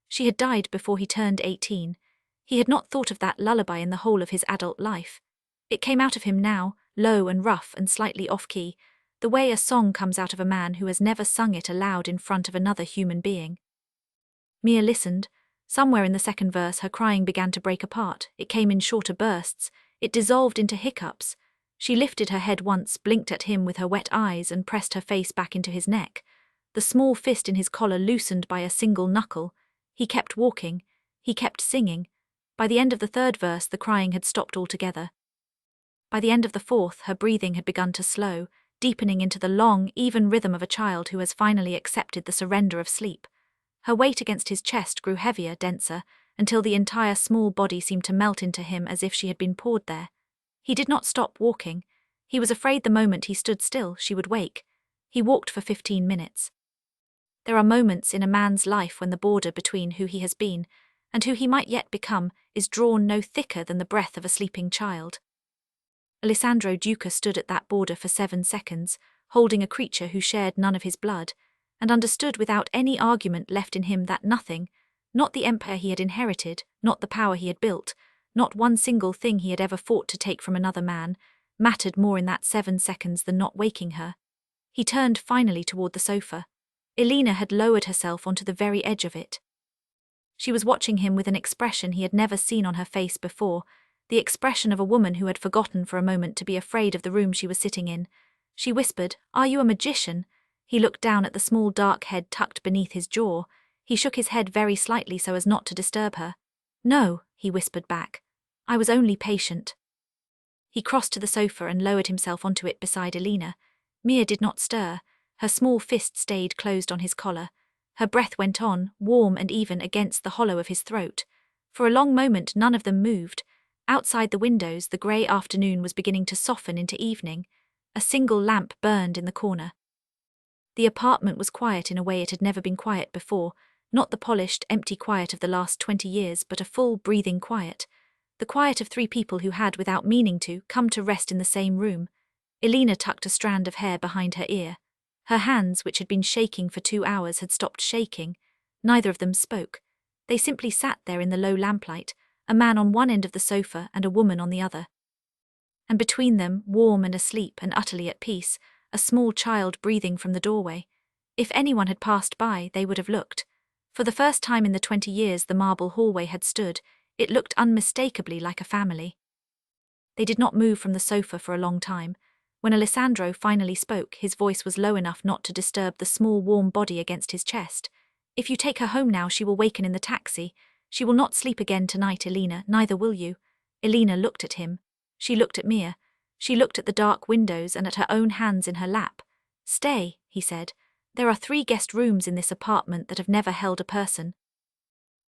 [SPEAKER 1] She had died before he turned 18. He had not thought of that lullaby in the whole of his adult life. It came out of him now, low and rough and slightly off-key, the way a song comes out of a man who has never sung it aloud in front of another human being. Mia listened. Somewhere in the second verse her crying began to break apart. It came in shorter bursts. It dissolved into hiccups. She lifted her head once, blinked at him with her wet eyes, and pressed her face back into his neck. The small fist in his collar loosened by a single knuckle. He kept walking. He kept singing. By the end of the 3rd verse the crying had stopped altogether. By the end of the 4th her breathing had begun to slow, deepening into the long, even rhythm of a child who has finally accepted the surrender of sleep. Her weight against his chest grew heavier, denser, until the entire small body seemed to melt into him as if she had been poured there. He did not stop walking. He was afraid the moment he stood still, she would wake. He walked for 15 minutes. There are moments in a man's life when the border between who he has been and who he might yet become is drawn no thicker than the breath of a sleeping child. Alessandro Duca stood at that border for 7 seconds, holding a creature who shared none of his blood, and understood without any argument left in him that nothing, not the empire he had inherited, not the power he had built, not one single thing he had ever fought to take from another man, mattered more in that 7 seconds than not waking her. He turned finally toward the sofa. Elena had lowered herself onto the very edge of it. She was watching him with an expression he had never seen on her face before, the expression of a woman who had forgotten for a moment to be afraid of the room she was sitting in. She whispered, "Are you a magician?" He looked down at the small dark head tucked beneath his jaw. He shook his head very slightly so as not to disturb her. "No," he whispered back. "I was only patient." He crossed to the sofa and lowered himself onto it beside Elena. Mia did not stir. Her small fist stayed closed on his collar. Her breath went on, warm and even, against the hollow of his throat. For a long moment none of them moved. Outside the windows the grey afternoon was beginning to soften into evening. A single lamp burned in the corner. The apartment was quiet in a way it had never been quiet before, not the polished, empty quiet of the last 20 years, but a full, breathing quiet. The quiet of 3 people who had, without meaning to, come to rest in the same room. Elena tucked a strand of hair behind her ear. Her hands, which had been shaking for 2 hours, had stopped shaking. Neither of them spoke. They simply sat there in the low lamplight, a man on one end of the sofa and a woman on the other. And between them, warm and asleep and utterly at peace, a small child breathing from the doorway. If anyone had passed by, they would have looked. For the first time in the 20 years the marble hallway had stood, it looked unmistakably like a family. They did not move from the sofa for a long time. When Alessandro finally spoke, his voice was low enough not to disturb the small warm body against his chest. "If you take her home now, she will waken in the taxi. She will not sleep again tonight, Elena, neither will you." Elena looked at him. She looked at Mia. She looked at the dark windows and at her own hands in her lap. "Stay," he said. "There are 3 guest rooms in this apartment that have never held a person.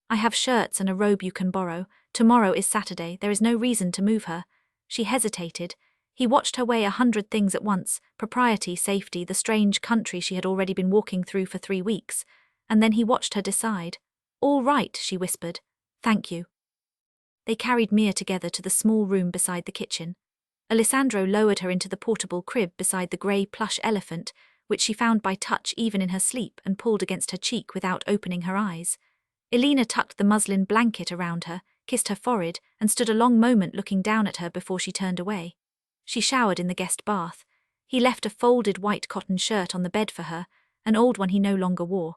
[SPEAKER 1] I have shirts and a robe you can borrow. Tomorrow is Saturday. There is no reason to move her." She hesitated. He watched her weigh 100 things at once: propriety, safety, the strange country she had already been walking through for 3 weeks. And then he watched her decide. "All right," she whispered. "Thank you." They carried Mia together to the small room beside the kitchen. Alessandro lowered her into the portable crib beside the grey plush elephant, which she found by touch even in her sleep, and pulled against her cheek without opening her eyes. Elena tucked the muslin blanket around her, kissed her forehead, and stood a long moment looking down at her before she turned away. She showered in the guest bath. He left a folded white cotton shirt on the bed for her, an old one he no longer wore.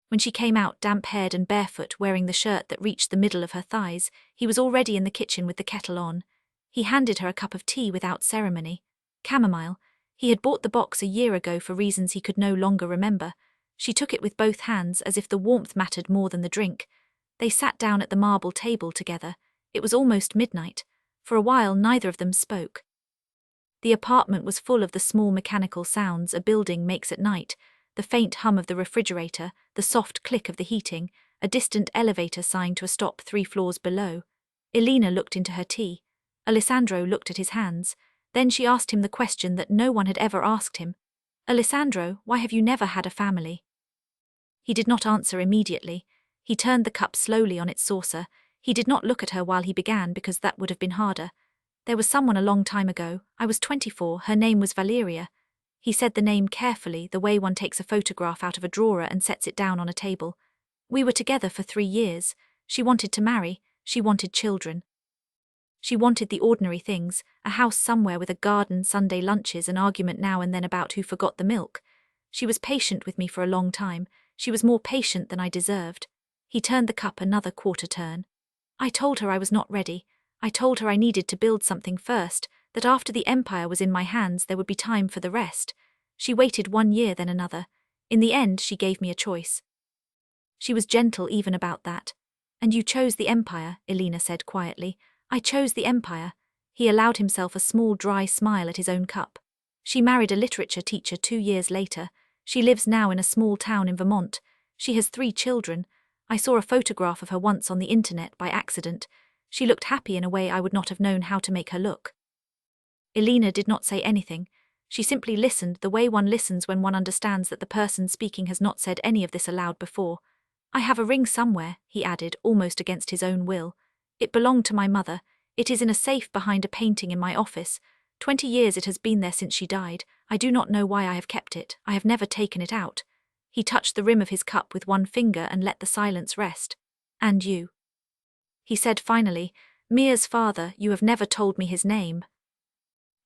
[SPEAKER 1] When she came out damp-haired and barefoot, wearing the shirt that reached the middle of her thighs, he was already in the kitchen with the kettle on. He handed her a cup of tea without ceremony. Chamomile. He had bought the box a year ago for reasons he could no longer remember. She took it with both hands as if the warmth mattered more than the drink. They sat down at the marble table together. It was almost midnight. For a while neither of them spoke. The apartment was full of the small mechanical sounds a building makes at night, the faint hum of the refrigerator, the soft click of the heating, a distant elevator sign to a stop 3 floors below. Elena looked into her tea. Alessandro looked at his hands. Then she asked him the question that no one had ever asked him. "Alessandro, why have you never had a family?" He did not answer immediately. He turned the cup slowly on its saucer. He did not look at her while he began because that would have been harder. "There was someone a long time ago. I was 24. Her name was Valeria." He said the name carefully, the way one takes a photograph out of a drawer and sets it down on a table. "We were together for 3 years. She wanted to marry. She wanted children. She wanted the ordinary things, a house somewhere with a garden, Sunday lunches, an argument now and then about who forgot the milk. She was patient with me for a long time. She was more patient than I deserved." He turned the cup another quarter turn. "I told her I was not ready. I told her I needed to build something first, that after the empire was in my hands there would be time for the rest. She waited 1 year, then another. In the end, she gave me a choice. She was gentle even about that. And you chose the empire," Elena said quietly. "I chose the empire." He allowed himself a small dry smile at his own cup. "She married a literature teacher 2 years later. She lives now in a small town in Vermont. She has 3 children. I saw a photograph of her once on the internet by accident. She looked happy in a way I would not have known how to make her look." Elena did not say anything. She simply listened the way one listens when one understands that the person speaking has not said any of this aloud before. "I have a ring somewhere," he added, almost against his own will. "It belonged to my mother. It is in a safe behind a painting in my office. 20 years it has been there since she died. I do not know why I have kept it. I have never taken it out." He touched the rim of his cup with one finger and let the silence rest. "And you?" he said finally. "Mia's father, you have never told me his name."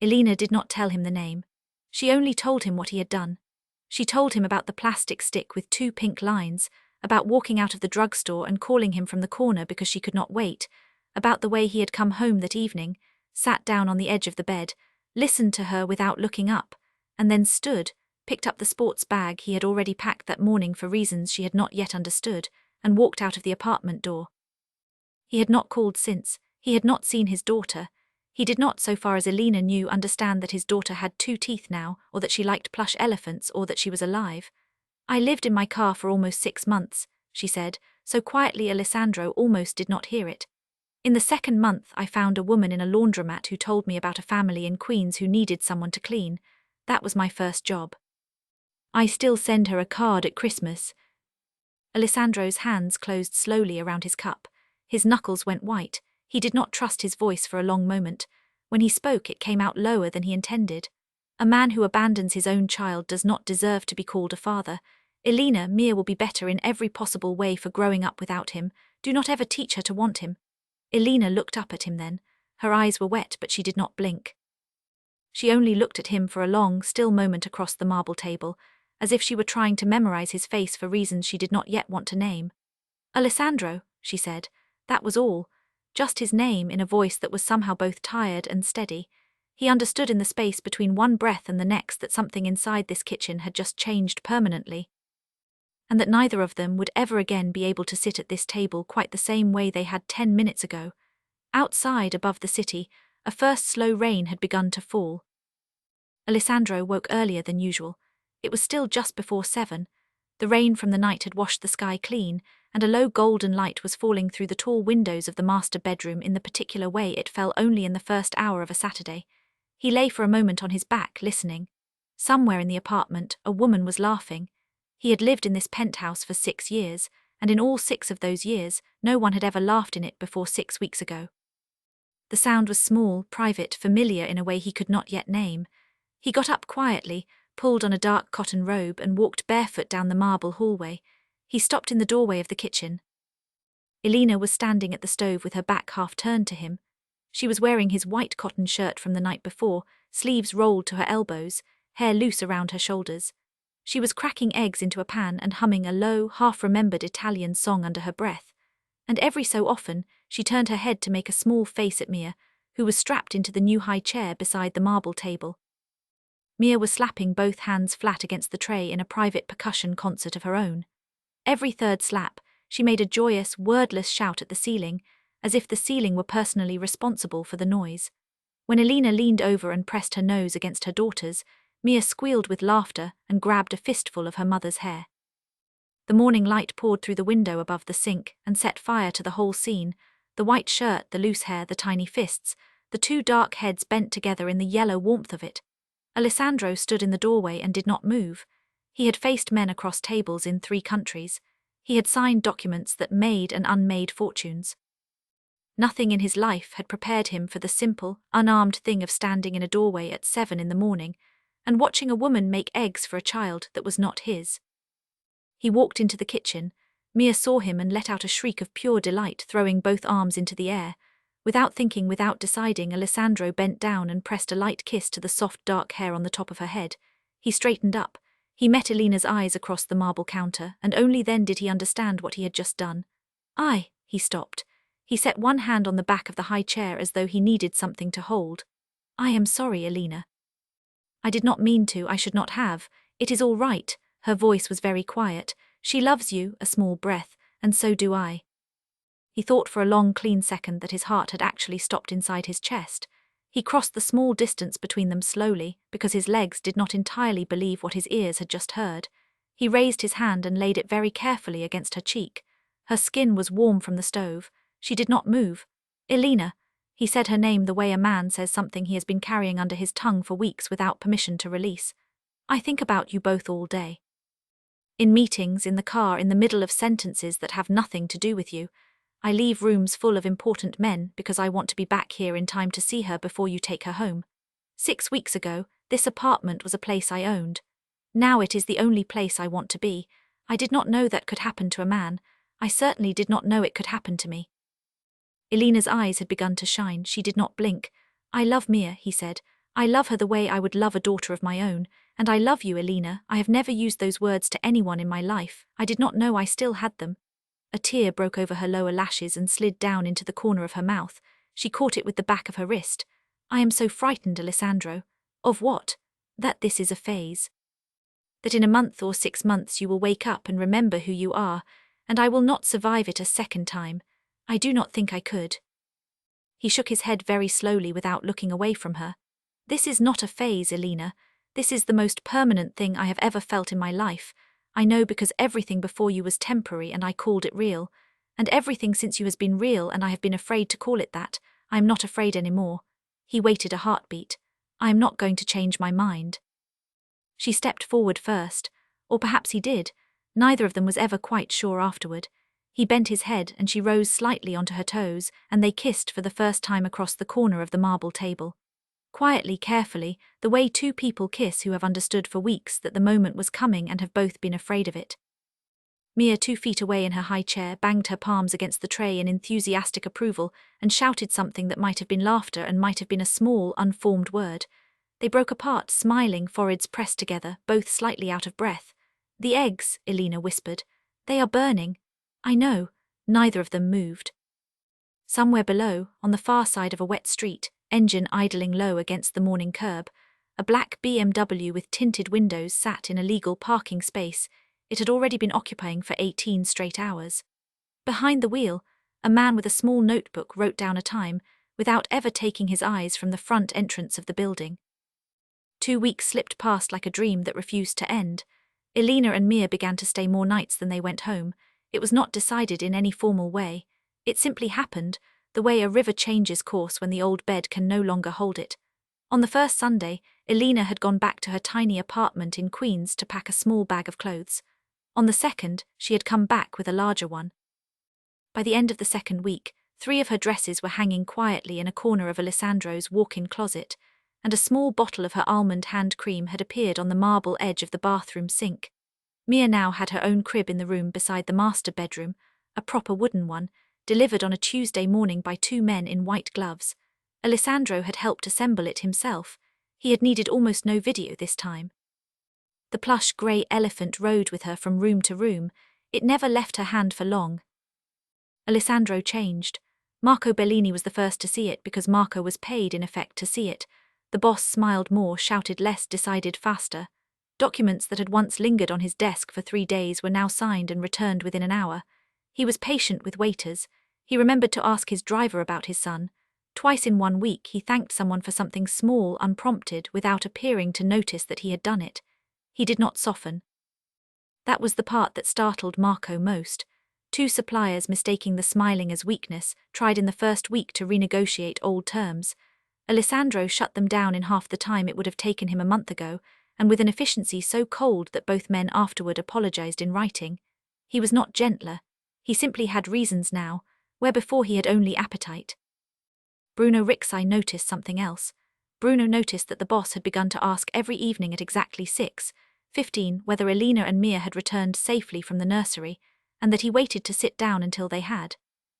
[SPEAKER 1] Elena did not tell him the name. She only told him what he had done. She told him about the plastic stick with 2 pink lines, about walking out of the drugstore and calling him from the corner because she could not wait, about the way he had come home that evening, sat down on the edge of the bed, listened to her without looking up, and then stood, picked up the sports bag he had already packed that morning for reasons she had not yet understood, and walked out of the apartment door. He had not called since. He had not seen his daughter. He did not, so far as Elena knew, understand that his daughter had 2 teeth now, or that she liked plush elephants, or that she was alive. "I lived in my car for almost 6 months, she said, so quietly Alessandro almost did not hear it. "In the 2nd month I found a woman in a laundromat who told me about a family in Queens who needed someone to clean. That was my first job. I still send her a card at Christmas." Alessandro's hands closed slowly around his cup. His knuckles went white. He did not trust his voice for a long moment. When he spoke, it came out lower than he intended. "A man who abandons his own child does not deserve to be called a father. Elena, Mia will be better in every possible way for growing up without him. Do not ever teach her to want him." Elena looked up at him then. Her eyes were wet, but she did not blink. She only looked at him for a long, still moment across the marble table, as if she were trying to memorize his face for reasons she did not yet want to name. "Alessandro," she said. That was all. Just his name in a voice that was somehow both tired and steady. He understood in the space between one breath and the next that something inside this kitchen had just changed permanently, and that neither of them would ever again be able to sit at this table quite the same way they had 10 minutes ago. Outside, above the city, a first slow rain had begun to fall. Alessandro woke earlier than usual. It was still just before 7. The rain from the night had washed the sky clean, and a low golden light was falling through the tall windows of the master bedroom in the particular way it fell only in the first hour of a Saturday. He lay for a moment on his back, listening. Somewhere in the apartment, a woman was laughing. He had lived in this penthouse for 6 years, and in all 6 of those years, no one had ever laughed in it before 6 weeks ago. The sound was small, private, familiar in a way he could not yet name. He got up quietly, pulled on a dark cotton robe and walked barefoot down the marble hallway. He stopped in the doorway of the kitchen. Elena was standing at the stove with her back half turned to him. She was wearing his white cotton shirt from the night before, sleeves rolled to her elbows, hair loose around her shoulders. She was cracking eggs into a pan and humming a low, half-remembered Italian song under her breath. And every so often, she turned her head to make a small face at Mia, who was strapped into the new high chair beside the marble table. Mia was slapping both hands flat against the tray in a private percussion concert of her own. Every third slap, she made a joyous, wordless shout at the ceiling, as if the ceiling were personally responsible for the noise. When Elena leaned over and pressed her nose against her daughter's, Mia squealed with laughter and grabbed a fistful of her mother's hair. The morning light poured through the window above the sink and set fire to the whole scene: the white shirt, the loose hair, the tiny fists, the two dark heads bent together in the yellow warmth of it. Alessandro stood in the doorway and did not move. He had faced men across tables in 3 countries. He had signed documents that made and unmade fortunes. Nothing in his life had prepared him for the simple, unarmed thing of standing in a doorway at 7 in the morning and watching a woman make eggs for a child that was not his. He walked into the kitchen. Mia saw him and let out a shriek of pure delight, throwing both arms into the air. Without thinking, without deciding, Alessandro bent down and pressed a light kiss to the soft dark hair on the top of her head. He straightened up. He met Elena's eyes across the marble counter, and only then did he understand what he had just done. He stopped. He set one hand on the back of the high chair as though he needed something to hold. I am sorry, Elena. I did not mean to, I should not have. It is all right. Her voice was very quiet. She loves you, a small breath, and so do I. He thought for a long, clean second that his heart had actually stopped inside his chest. He crossed the small distance between them slowly, because his legs did not entirely believe what his ears had just heard. He raised his hand and laid it very carefully against her cheek. Her skin was warm from the stove. She did not move. Elena. He said her name the way a man says something he has been carrying under his tongue for weeks without permission to release. I think about you both all day. In meetings, in the car, in the middle of sentences that have nothing to do with you. I leave rooms full of important men because I want to be back here in time to see her before you take her home. 6 weeks ago, this apartment was a place I owned. Now it is the only place I want to be. I did not know that could happen to a man. I certainly did not know it could happen to me. Elena's eyes had begun to shine. She did not blink. I love Mia, he said. I love her the way I would love a daughter of my own. And I love you, Elena. I have never used those words to anyone in my life. I did not know I still had them. A tear broke over her lower lashes and slid down into the corner of her mouth. She caught it with the back of her wrist. I am so frightened, Alessandro. Of what? That this is a phase. That in a month or 6 months you will wake up and remember who you are, and I will not survive it a second time. I do not think I could. He shook his head very slowly without looking away from her. This is not a phase, Elena. This is the most permanent thing I have ever felt in my life. I know because everything before you was temporary and I called it real. And everything since you has been real and I have been afraid to call it that. I am not afraid anymore. He waited a heartbeat. I am not going to change my mind. She stepped forward first. Or perhaps he did. Neither of them was ever quite sure afterward. He bent his head and she rose slightly onto her toes, and they kissed for the first time across the corner of the marble table. Quietly, carefully, the way 2 people kiss who have understood for weeks that the moment was coming and have both been afraid of it. Mia, 2 feet away in her high chair, banged her palms against the tray in enthusiastic approval and shouted something that might have been laughter and might have been a small, unformed word. They broke apart, smiling, foreheads pressed together, both slightly out of breath. The eggs, Elena whispered. They are burning. I know. Neither of them moved. Somewhere below, on the far side of a wet street, engine idling low against the morning curb, a black BMW with tinted windows sat in a legal parking space it had already been occupying for 18 straight hours. Behind the wheel, a man with a small notebook wrote down a time, without ever taking his eyes from the front entrance of the building. 2 weeks slipped past like a dream that refused to end. Elena and Mia began to stay more nights than they went home. It was not decided in any formal way. It simply happened, the way a river changes course when the old bed can no longer hold it. On the first Sunday, Elena had gone back to her tiny apartment in Queens to pack a small bag of clothes. On the second, she had come back with a larger one. By the end of the second week, 3 of her dresses were hanging quietly in a corner of Alessandro's walk-in closet, and a small bottle of her almond hand cream had appeared on the marble edge of the bathroom sink. Mia now had her own crib in the room beside the master bedroom, a proper wooden one. delivered on a Tuesday morning by two men in white gloves. Alessandro had helped assemble it himself. He had needed almost no video this time. The plush grey elephant rode with her from room to room. It never left her hand for long. Alessandro changed. Marco Bellini was the first to see it because Marco was paid in effect to see it. The boss smiled more, shouted less, decided faster. Documents that had once lingered on his desk for 3 days were now signed and returned within an hour. He was patient with waiters. He remembered to ask his driver about his son. Twice in 1 week he thanked someone for something small, unprompted, without appearing to notice that he had done it. He did not soften. That was the part that startled Marco most. 2 suppliers, mistaking the smiling as weakness, tried in the first week to renegotiate old terms. Alessandro shut them down in half the time it would have taken him a month ago, and with an efficiency so cold that both men afterward apologized in writing. He was not gentler. He simply had reasons now, where before he had only appetite. Bruno Rixai noticed something else. Bruno noticed that the boss had begun to ask every evening at exactly 6:15 whether Elena and Mia had returned safely from the nursery, and that he waited to sit down until they had.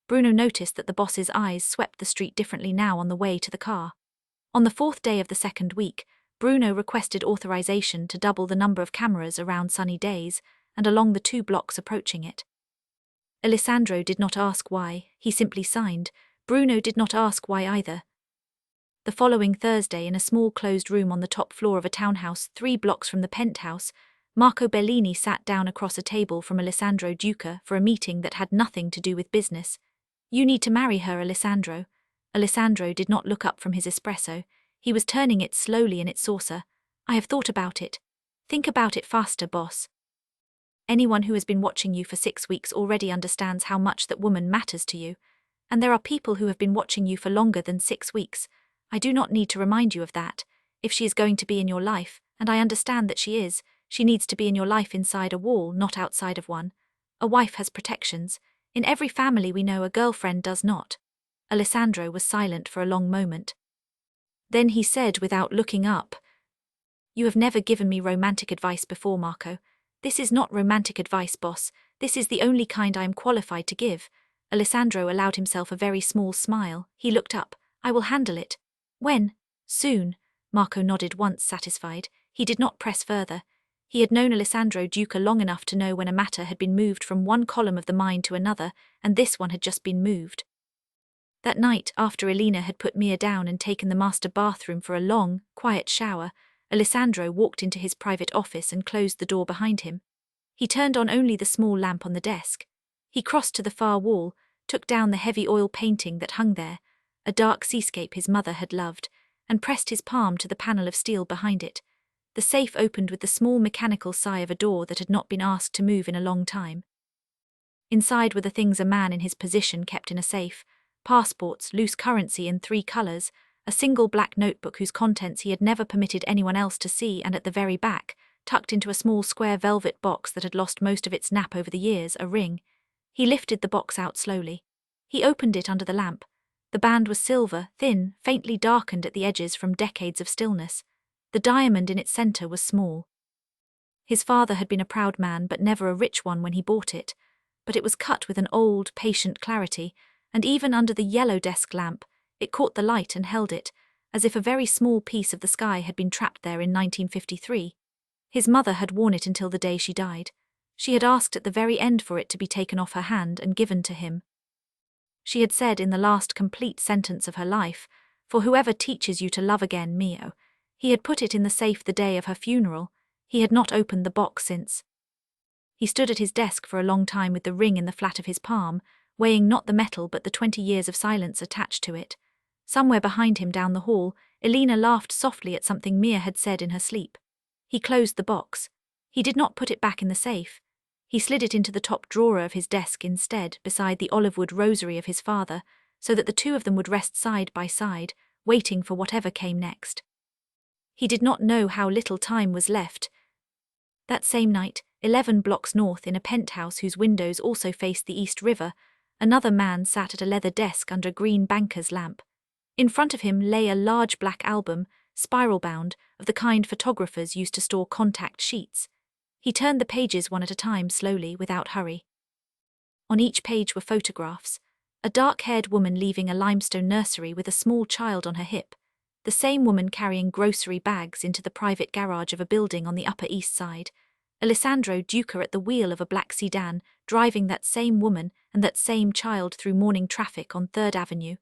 [SPEAKER 1] Bruno noticed that the boss's eyes swept the street differently now on the way to the car. On the 4th day of the 2nd week, Bruno requested authorization to double the number of cameras around sunny days and along the 2 blocks approaching it. Alessandro did not ask why, he simply signed. Bruno did not ask why either. The following Thursday, in a small closed room on the top floor of a townhouse 3 blocks from the penthouse, Marco Bellini sat down across a table from Alessandro Duca for a meeting that had nothing to do with business. "You need to marry her, Alessandro." Alessandro did not look up from his espresso. He was turning it slowly in its saucer. "I have thought about it." "Think about it faster, boss." Anyone who has been watching you for 6 weeks already understands how much that woman matters to you. And there are people who have been watching you for longer than 6 weeks. I do not need to remind you of that. If she is going to be in your life, and I understand that she is, she needs to be in your life inside a wall, not outside of one. A wife has protections. In every family we know a girlfriend does not. Alessandro was silent for a long moment. Then he said without looking up, "You have never given me romantic advice before, Marco. This is not romantic advice, boss. This is the only kind I am qualified to give." Alessandro allowed himself a very small smile. He looked up. "I will handle it." "When?" "Soon." Marco nodded once, satisfied. He did not press further. He had known Alessandro Duca long enough to know when a matter had been moved from one column of the mind to another, and this one had just been moved. That night, after Elena had put Mia down and taken the master bathroom for a long, quiet shower, Alessandro walked into his private office and closed the door behind him. He turned on only the small lamp on the desk. He crossed to the far wall, took down the heavy oil painting that hung there, a dark seascape his mother had loved, and pressed his palm to the panel of steel behind it. The safe opened with the small mechanical sigh of a door that had not been asked to move in a long time. Inside were the things a man in his position kept in a safe: passports, loose currency in 3 colors, a single black notebook whose contents he had never permitted anyone else to see, and at the very back, tucked into a small square velvet box that had lost most of its nap over the years, a ring. He lifted the box out slowly. He opened it under the lamp. The band was silver, thin, faintly darkened at the edges from decades of stillness. The diamond in its center was small. His father had been a proud man but never a rich one when he bought it, but it was cut with an old, patient clarity, and even under the yellow desk lamp, it caught the light and held it, as if a very small piece of the sky had been trapped there in 1953. His mother had worn it until the day she died. She had asked at the very end for it to be taken off her hand and given to him. She had said in the last complete sentence of her life, "For whoever teaches you to love again, Mio." He had put it in the safe the day of her funeral. He had not opened the box since. He stood at his desk for a long time with the ring in the flat of his palm, weighing not the metal but the 20 years of silence attached to it. Somewhere behind him down the hall, Elena laughed softly at something Mia had said in her sleep. He closed the box. He did not put it back in the safe. He slid it into the top drawer of his desk instead, beside the olive-wood rosary of his father, so that the two of them would rest side by side, waiting for whatever came next. He did not know how little time was left. That same night, 11 blocks north, in a penthouse whose windows also faced the East River, another man sat at a leather desk under a green banker's lamp. In front of him lay a large black album, spiral-bound, of the kind photographers used to store contact sheets. He turned the pages one at a time slowly, without hurry. On each page were photographs. A dark-haired woman leaving a limestone nursery with a small child on her hip. The same woman carrying grocery bags into the private garage of a building on the Upper East Side. Alessandro Duca at the wheel of a black sedan, driving that same woman and that same child through morning traffic on 3rd Avenue.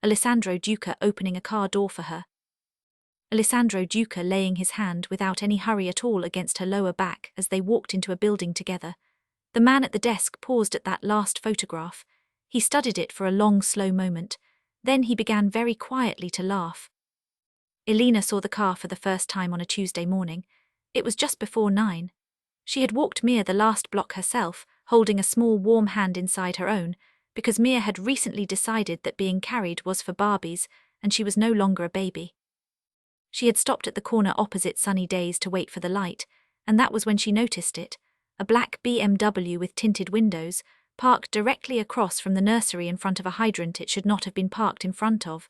[SPEAKER 1] Alessandro Duca opening a car door for her. Alessandro Duca laying his hand without any hurry at all against her lower back as they walked into a building together. The man at the desk paused at that last photograph. He studied it for a long, slow moment. Then he began very quietly to laugh. Elena saw the car for the first time on a Tuesday morning. It was just before 9. She had walked Mia the last block herself, holding a small warm hand inside her own, because Mia had recently decided that being carried was for Barbies, and she was no longer a baby. She had stopped at the corner opposite Sunny Days to wait for the light, and that was when she noticed it. A black BMW with tinted windows, parked directly across from the nursery in front of a hydrant it should not have been parked in front of.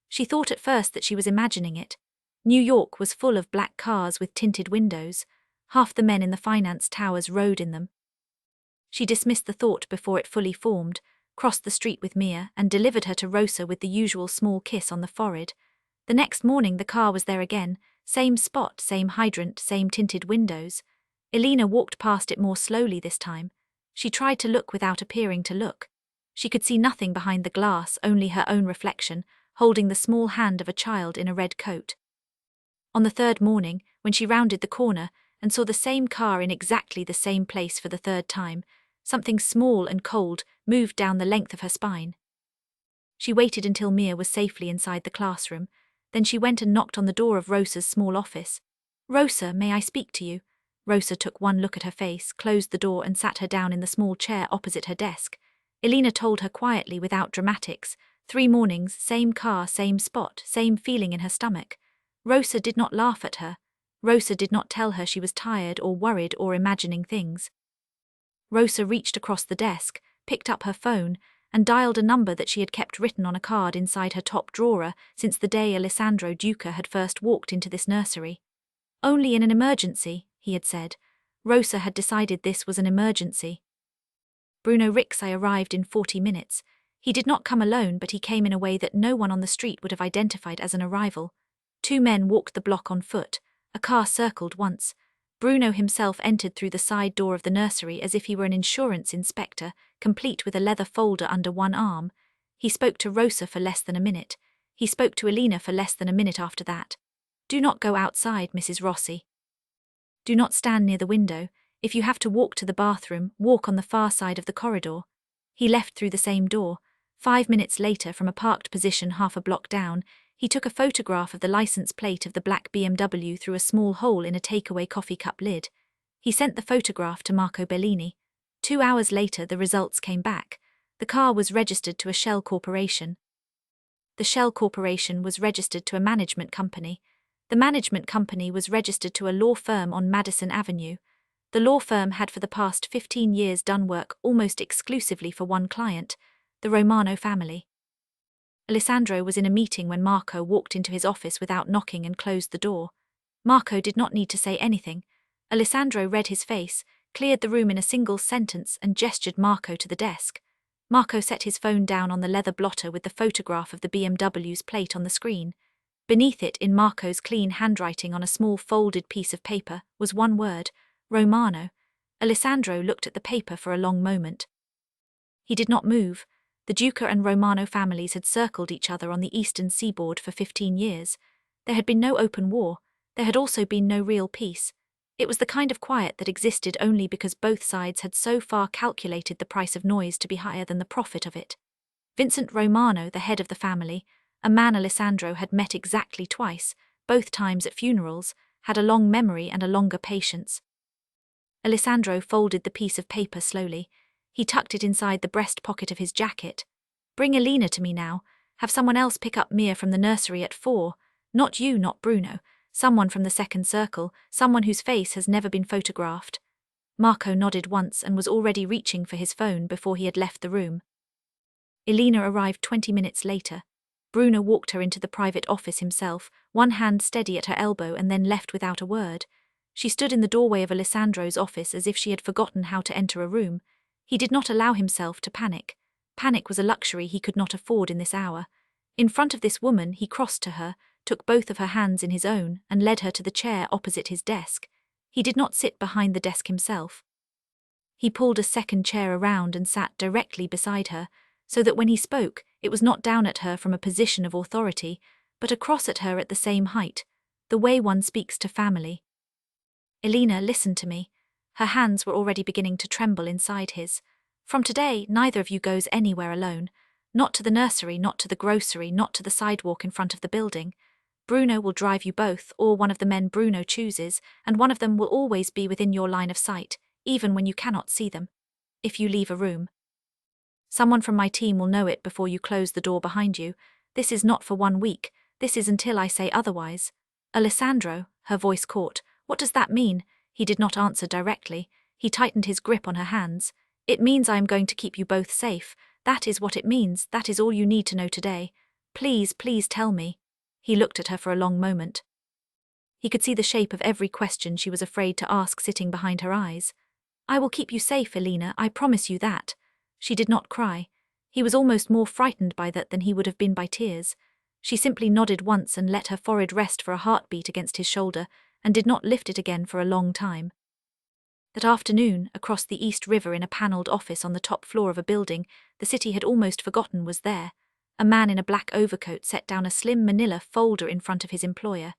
[SPEAKER 1] She thought at first that she was imagining it. New York was full of black cars with tinted windows. Half the men in the finance towers rode in them. She dismissed the thought before it fully formed, crossed the street with Mia, and delivered her to Rosa with the usual small kiss on the forehead. The next morning the car was there again, same spot, same hydrant, same tinted windows. Elena walked past it more slowly this time. She tried to look without appearing to look. She could see nothing behind the glass, only her own reflection, holding the small hand of a child in a red coat. On the 3rd morning, when she rounded the corner and saw the same car in exactly the same place for the 3rd time, something small and cold moved down the length of her spine. She waited until Mia was safely inside the classroom. Then she went and knocked on the door of Rosa's small office. "Rosa, may I speak to you?" Rosa took one look at her face, closed the door and sat her down in the small chair opposite her desk. Elena told her quietly without dramatics, 3 mornings, same car, same spot, same feeling in her stomach. Rosa did not laugh at her. Rosa did not tell her she was tired or worried or imagining things. Rosa reached across the desk, picked up her phone, and dialed a number that she had kept written on a card inside her top drawer since the day Alessandro Duca had first walked into this nursery. "Only in an emergency," he had said. Rosa had decided this was an emergency. Bruno Rixey arrived in 40 minutes. He did not come alone, but he came in a way that no one on the street would have identified as an arrival. 2 men walked the block on foot. A car circled once. Bruno himself entered through the side door of the nursery as if he were an insurance inspector, complete with a leather folder under one arm. He spoke to Rosa for less than a minute. He spoke to Elena for less than a minute after that. "Do not go outside, Mrs. Rossi. Do not stand near the window. If you have to walk to the bathroom, walk on the far side of the corridor." He left through the same door. 5 minutes later, from a parked position half a block down, he took a photograph of the license plate of the black BMW through a small hole in a takeaway coffee cup lid. He sent the photograph to Marco Bellini. 2 hours later, the results came back. The car was registered to a shell corporation. The shell corporation was registered to a management company. The management company was registered to a law firm on Madison Avenue. The law firm had for the past 15 years done work almost exclusively for one client, the Romano family. Alessandro was in a meeting when Marco walked into his office without knocking and closed the door. Marco did not need to say anything. Alessandro read his face, cleared the room in a single sentence and gestured Marco to the desk. Marco set his phone down on the leather blotter with the photograph of the BMW's plate on the screen. Beneath it, in Marco's clean handwriting on a small folded piece of paper, was one word: Romano. Alessandro looked at the paper for a long moment. He did not move. The Duca and Romano families had circled each other on the eastern seaboard for 15 years. There had been no open war. There had also been no real peace. It was the kind of quiet that existed only because both sides had so far calculated the price of noise to be higher than the profit of it. Vincent Romano, the head of the family, a man Alessandro had met exactly twice, both times at funerals, had a long memory and a longer patience. Alessandro folded the piece of paper slowly. He tucked it inside the breast pocket of his jacket. "Bring Elena to me now. Have someone else pick up Mia from the nursery at 4. Not you, not Bruno. Someone from the second circle, someone whose face has never been photographed." Marco nodded once and was already reaching for his phone before he had left the room. Elena arrived 20 minutes later. Bruno walked her into the private office himself, one hand steady at her elbow, and then left without a word. She stood in the doorway of Alessandro's office as if she had forgotten how to enter a room. He did not allow himself to panic. Panic was a luxury he could not afford in this hour. In front of this woman, he crossed to her, took both of her hands in his own, and led her to the chair opposite his desk. He did not sit behind the desk himself. He pulled a second chair around and sat directly beside her, so that when he spoke, it was not down at her from a position of authority, but across at her at the same height, the way one speaks to family. Elena, listen to me. Her hands were already beginning to tremble inside his. From today, neither of you goes anywhere alone. Not to the nursery, not to the grocery, not to the sidewalk in front of the building. Bruno will drive you both, or one of the men Bruno chooses, and one of them will always be within your line of sight, even when you cannot see them. If you leave a room, someone from my team will know it before you close the door behind you. This is not for 1 week, this is until I say otherwise. Alessandro, her voice caught. What does that mean? He did not answer directly. He tightened his grip on her hands. It means I am going to keep you both safe. That is what it means. That is all you need to know today. Please, please tell me. He looked at her for a long moment. He could see the shape of every question she was afraid to ask sitting behind her eyes. I will keep you safe, Elena, I promise you that. She did not cry. He was almost more frightened by that than he would have been by tears. She simply nodded once and let her forehead rest for a heartbeat against his shoulder, and did not lift it again for a long time. That afternoon, across the East River in a panelled office on the top floor of a building the city had almost forgotten was there, a man in a black overcoat set down a slim manila folder in front of his employer.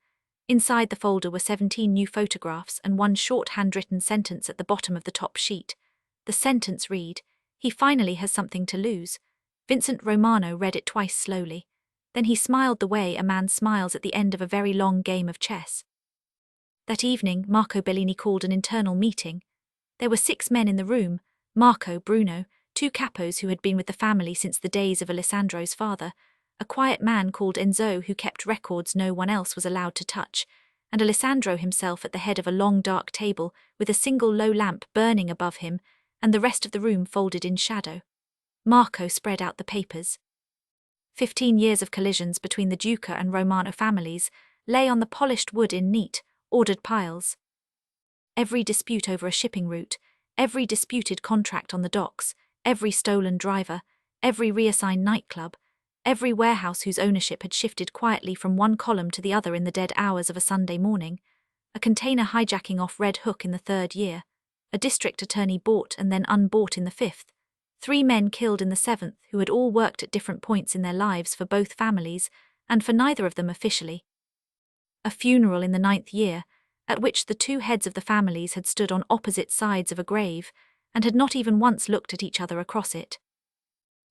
[SPEAKER 1] Inside the folder were 17 new photographs and one short handwritten sentence at the bottom of the top sheet. The sentence read, "He finally has something to lose." Vincent Romano read it twice slowly. Then he smiled the way a man smiles at the end of a very long game of chess. That evening, Marco Bellini called an internal meeting. There were 6 men in the room: Marco, Bruno, 2 capos who had been with the family since the days of Alessandro's father, a quiet man called Enzo who kept records no one else was allowed to touch, and Alessandro himself at the head of a long dark table with a single low lamp burning above him, and the rest of the room folded in shadow. Marco spread out the papers. 15 years of collisions between the Duca and Romano families lay on the polished wood in neat, ordered piles. Every dispute over a shipping route, every disputed contract on the docks, every stolen driver, every reassigned nightclub, every warehouse whose ownership had shifted quietly from one column to the other in the dead hours of a Sunday morning, a container hijacking off Red Hook in the 3rd year, a district attorney bought and then unbought in the 5th, 3 men killed in the 7th who had all worked at different points in their lives for both families, and for neither of them officially. A funeral in the 9th year, at which the 2 heads of the families had stood on opposite sides of a grave, and had not even once looked at each other across it.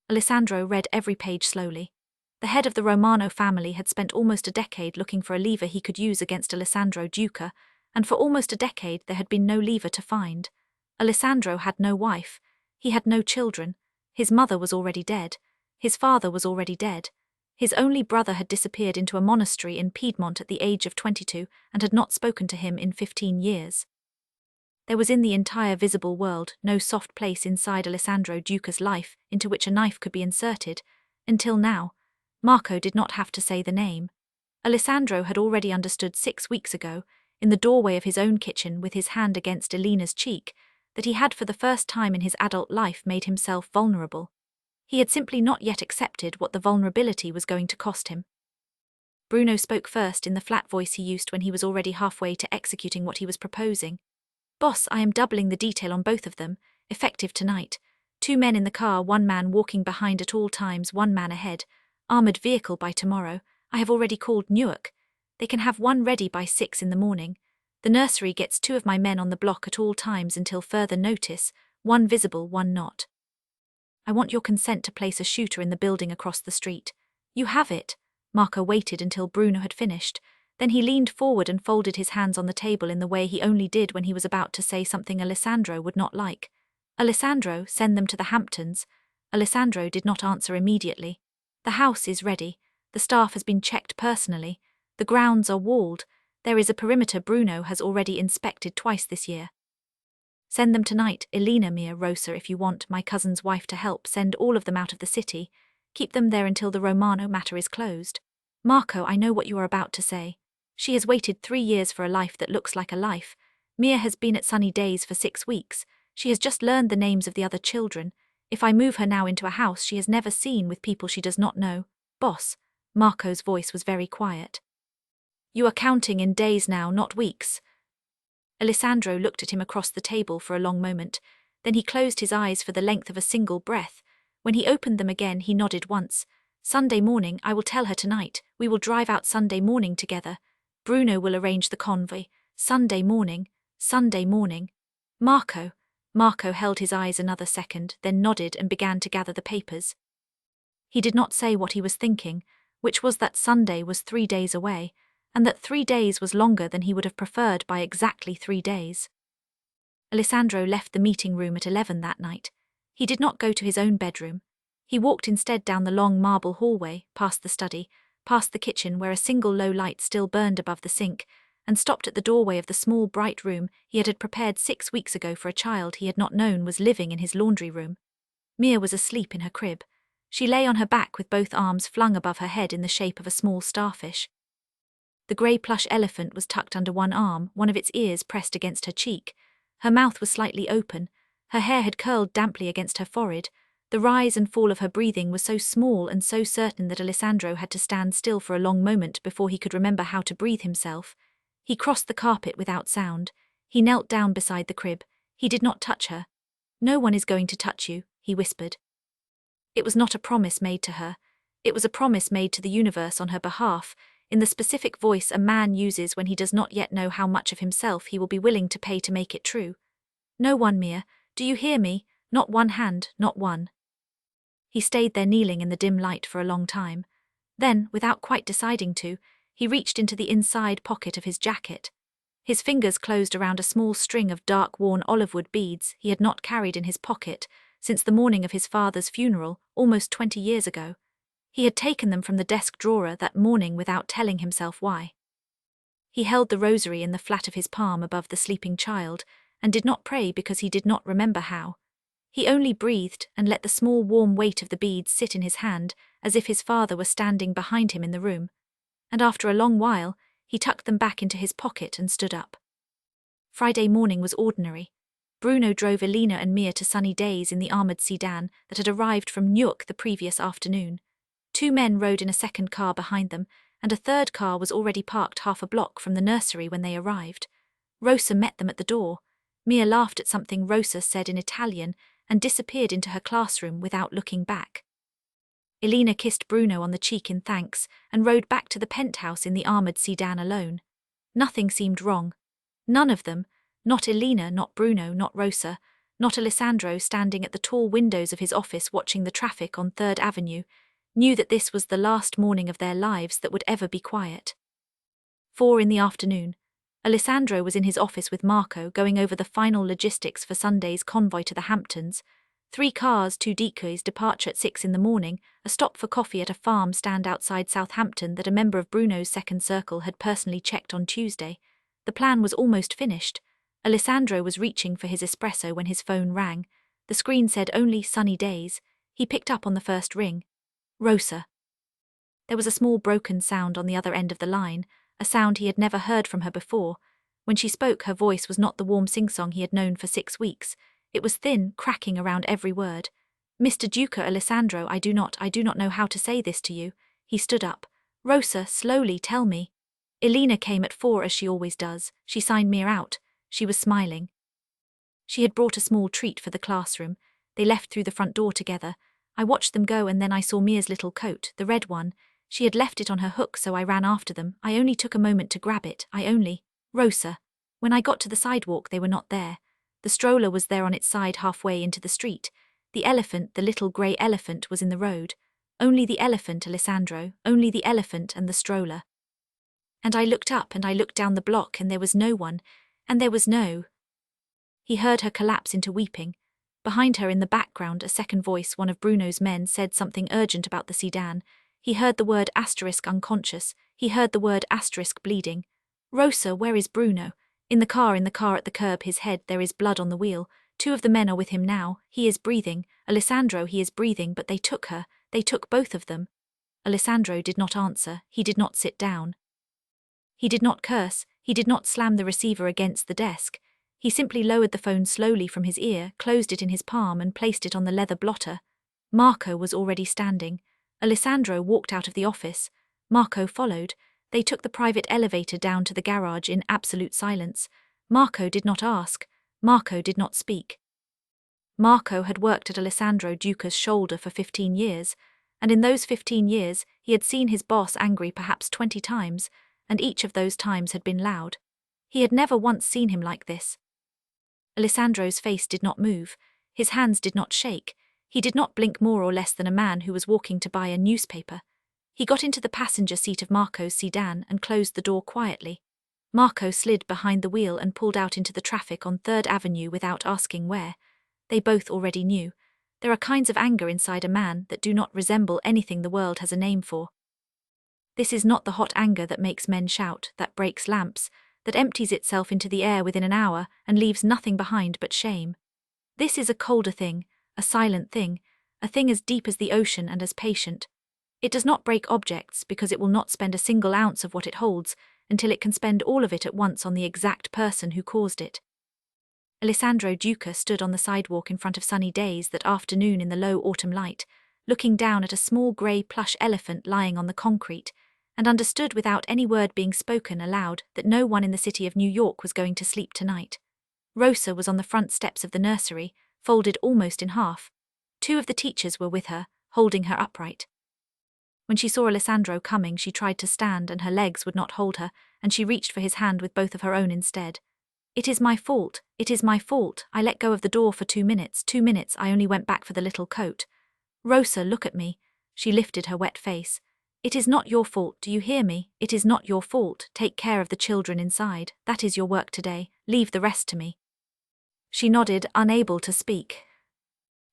[SPEAKER 1] Alessandro read every page slowly. The head of the Romano family had spent almost a decade looking for a lever he could use against Alessandro Duca, and for almost a decade there had been no lever to find. Alessandro had no wife, he had no children, his mother was already dead, his father was already dead. His only brother had disappeared into a monastery in Piedmont at the age of 22 and had not spoken to him in 15 years. There was in the entire visible world no soft place inside Alessandro Duca's life into which a knife could be inserted, until now. Marco did not have to say the name. Alessandro had already understood 6 weeks ago, in the doorway of his own kitchen with his hand against Elena's cheek, that he had for the first time in his adult life made himself vulnerable. He had simply not yet accepted what the vulnerability was going to cost him. Bruno spoke first in the flat voice he used when he was already halfway to executing what he was proposing. "Boss, I am doubling the detail on both of them, effective tonight. 2 men in the car, 1 man walking behind at all times, 1 man ahead. Armored vehicle by tomorrow. I have already called Newark. They can have 1 ready by 6 in the morning. The nursery gets 2 of my men on the block at all times until further notice, 1 visible, 1 not. I want your consent to place a shooter in the building across the street." "You have it." Marco waited until Bruno had finished. Then he leaned forward and folded his hands on the table in the way he only did when he was about to say something Alessandro would not like. "Alessandro, send them to the Hamptons." Alessandro did not answer immediately. "The house is ready. The staff has been checked personally. The grounds are walled. There is a perimeter Bruno has already inspected twice this year. Send them tonight, Elena Mia Rosa, if you want my cousin's wife to help. Send all of them out of the city. Keep them there until the Romano matter is closed." "Marco, I know what you are about to say. She has waited 3 years for a life that looks like a life. Mia has been at Sunny Days for 6 weeks. She has just learned the names of the other children. If I move her now into a house she has never seen with people she does not know, boss, Marco's voice was very quiet. You are counting in days now, not weeks. Alessandro looked at him across the table for a long moment, then he closed his eyes for the length of a single breath. When he opened them again he nodded once. Sunday morning, I will tell her tonight. We will drive out Sunday morning together. Bruno will arrange the convoy. Sunday morning, Sunday morning. Marco held his eyes another second, then nodded and began to gather the papers. He did not say what he was thinking, which was that Sunday was 3 days away, and that 3 days was longer than he would have preferred by exactly 3 days. Alessandro left the meeting room at 11 that night. He did not go to his own bedroom. He walked instead down the long marble hallway, past the study, past the kitchen where a single low light still burned above the sink, and stopped at the doorway of the small bright room he had prepared 6 weeks ago for a child he had not known was living in his laundry room. Mia was asleep in her crib. She lay on her back with both arms flung above her head in the shape of a small starfish. The grey plush elephant was tucked under one arm, one of its ears pressed against her cheek. Her mouth was slightly open. Her hair had curled damply against her forehead. The rise and fall of her breathing was so small and so certain that Alessandro had to stand still for a long moment before he could remember how to breathe himself. He crossed the carpet without sound. He knelt down beside the crib. He did not touch her. No one is going to touch you, he whispered. It was not a promise made to her. It was a promise made to the universe on her behalf, in the specific voice a man uses when he does not yet know how much of himself he will be willing to pay to make it true. No one, Mia. Do you hear me? Not one hand, not one. He stayed there kneeling in the dim light for a long time. Then, without quite deciding to, he reached into the inside pocket of his jacket. His fingers closed around a small string of dark worn olive-wood beads he had not carried in his pocket since the morning of his father's funeral, almost 20 years ago. He had taken them from the desk drawer that morning without telling himself why. He held the rosary in the flat of his palm above the sleeping child, and did not pray because he did not remember how. He only breathed and let the small warm weight of the beads sit in his hand as if his father were standing behind him in the room. And after a long while, he tucked them back into his pocket and stood up. Friday morning was ordinary. Bruno drove Elena and Mia to Sunny Days in the armoured sedan that had arrived from Newark the previous afternoon. 2 men rode in a second car behind them, and a third car was already parked half a block from the nursery when they arrived. Rosa met them at the door. Mia laughed at something Rosa said in Italian and disappeared into her classroom without looking back. Elena kissed Bruno on the cheek in thanks and rode back to the penthouse in the armoured sedan alone. Nothing seemed wrong. None of them, not Elena, not Bruno, not Rosa, not Alessandro standing at the tall windows of his office watching the traffic on 3rd Avenue, knew that this was the last morning of their lives that would ever be quiet. 4 in the afternoon. Alessandro was in his office with Marco going over the final logistics for Sunday's convoy to the Hamptons. 3 cars, 2 decoys, departure at 6 in the morning, a stop for coffee at a farm stand outside Southampton that a member of Bruno's second circle had personally checked on Tuesday. The plan was almost finished. Alessandro was reaching for his espresso when his phone rang. The screen said only Sunny Days. He picked up on the first ring. Rosa. There was a small broken sound on the other end of the line, a sound he had never heard from her before. When she spoke, her voice was not the warm sing-song he had known for 6 weeks. It was thin, cracking around every word. Mr. Duca, Alessandro, I do not know how to say this to you. He stood up. Rosa, slowly, tell me. Elena came at 4 as she always does. She signed Mia out. She was smiling. She had brought a small treat for the classroom. They left through the front door together. I watched them go and then I saw Mia's little coat, the red one. She had left it on her hook so I ran after them. I only took a moment to grab it. Rosa. When I got to the sidewalk they were not there. The stroller was there on its side halfway into the street. The elephant, the little grey elephant, was in the road. Only the elephant, Alessandro, only the elephant and the stroller. And I looked up and I looked down the block and there was no one, and there was no... He heard her collapse into weeping. Behind her in the background a second voice, one of Bruno's men, said something urgent about the sedan. He heard the word asterisk unconscious. He heard the word asterisk bleeding. Rosa, where is Bruno? In the car at the curb, his head, there is blood on the wheel. 2 of the men are with him now. He is breathing. Alessandro, he is breathing, but they took her. They took both of them. Alessandro did not answer. He did not sit down. He did not curse. He did not slam the receiver against the desk. He simply lowered the phone slowly from his ear, closed it in his palm and placed it on the leather blotter. Marco was already standing. Alessandro walked out of the office. Marco followed. They took the private elevator down to the garage in absolute silence. Marco did not ask. Marco did not speak. Marco had worked at Alessandro Duca's shoulder for 15 years, and in those 15 years he had seen his boss angry perhaps 20 times, and each of those times had been loud. He had never once seen him like this. Alessandro's face did not move, his hands did not shake, he did not blink more or less than a man who was walking to buy a newspaper. He got into the passenger seat of Marco's sedan and closed the door quietly. Marco slid behind the wheel and pulled out into the traffic on 3rd Avenue without asking where. They both already knew. There are kinds of anger inside a man that do not resemble anything the world has a name for. This is not the hot anger that makes men shout, that breaks lamps, that empties itself into the air within an hour and leaves nothing behind but shame. This is a colder thing, a silent thing, a thing as deep as the ocean and as patient. It does not break objects because it will not spend a single ounce of what it holds until it can spend all of it at once on the exact person who caused it. Alessandro Duca stood on the sidewalk in front of Sunny Days that afternoon in the low autumn light, looking down at a small grey plush elephant lying on the concrete, and understood without any word being spoken aloud that no one in the city of New York was going to sleep tonight. Rosa was on the front steps of the nursery, folded almost in half. 2 of the teachers were with her, holding her upright. When she saw Alessandro coming, she tried to stand and her legs would not hold her, and she reached for his hand with both of her own instead. It is my fault, I let go of the door for 2 minutes, 2 minutes, I only went back for the little coat. Rosa, look at me. She lifted her wet face. It is not your fault, do you hear me? It is not your fault, take care of the children inside, that is your work today, leave the rest to me. She nodded, unable to speak.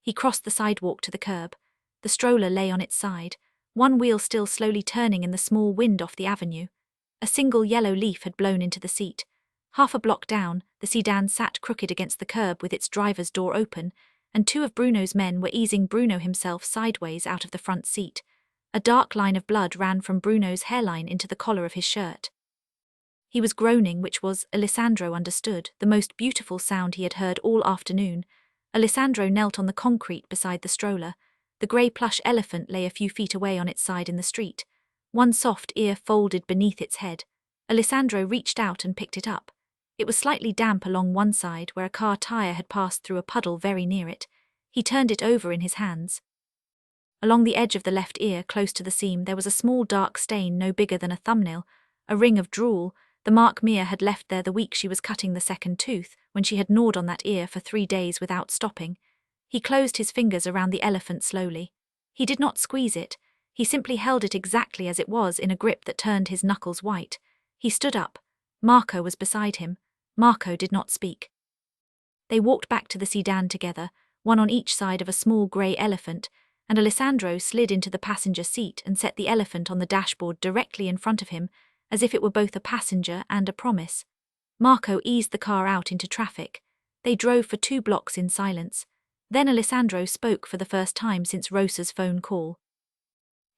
[SPEAKER 1] He crossed the sidewalk to the curb. The stroller lay on its side, one wheel still slowly turning in the small wind off the avenue. A single yellow leaf had blown into the seat. Half a block down, the sedan sat crooked against the curb with its driver's door open, and 2 of Bruno's men were easing Bruno himself sideways out of the front seat. A dark line of blood ran from Bruno's hairline into the collar of his shirt. He was groaning, which was, Alessandro understood, the most beautiful sound he had heard all afternoon. Alessandro knelt on the concrete beside the stroller. The grey plush elephant lay a few feet away on its side in the street. One soft ear folded beneath its head. Alessandro reached out and picked it up. It was slightly damp along one side where a car tire had passed through a puddle very near it. He turned it over in his hands. Along the edge of the left ear, close to the seam, there was a small dark stain no bigger than a thumbnail, a ring of drool, the mark Mia had left there the week she was cutting the second tooth, when she had gnawed on that ear for 3 days without stopping. He closed his fingers around the elephant slowly. He did not squeeze it. He simply held it exactly as it was in a grip that turned his knuckles white. He stood up. Marco was beside him. Marco did not speak. They walked back to the sedan together, one on each side of a small grey elephant, and Alessandro slid into the passenger seat and set the elephant on the dashboard directly in front of him, as if it were both a passenger and a promise. Marco eased the car out into traffic. They drove for 2 blocks in silence. Then Alessandro spoke for the first time since Rosa's phone call.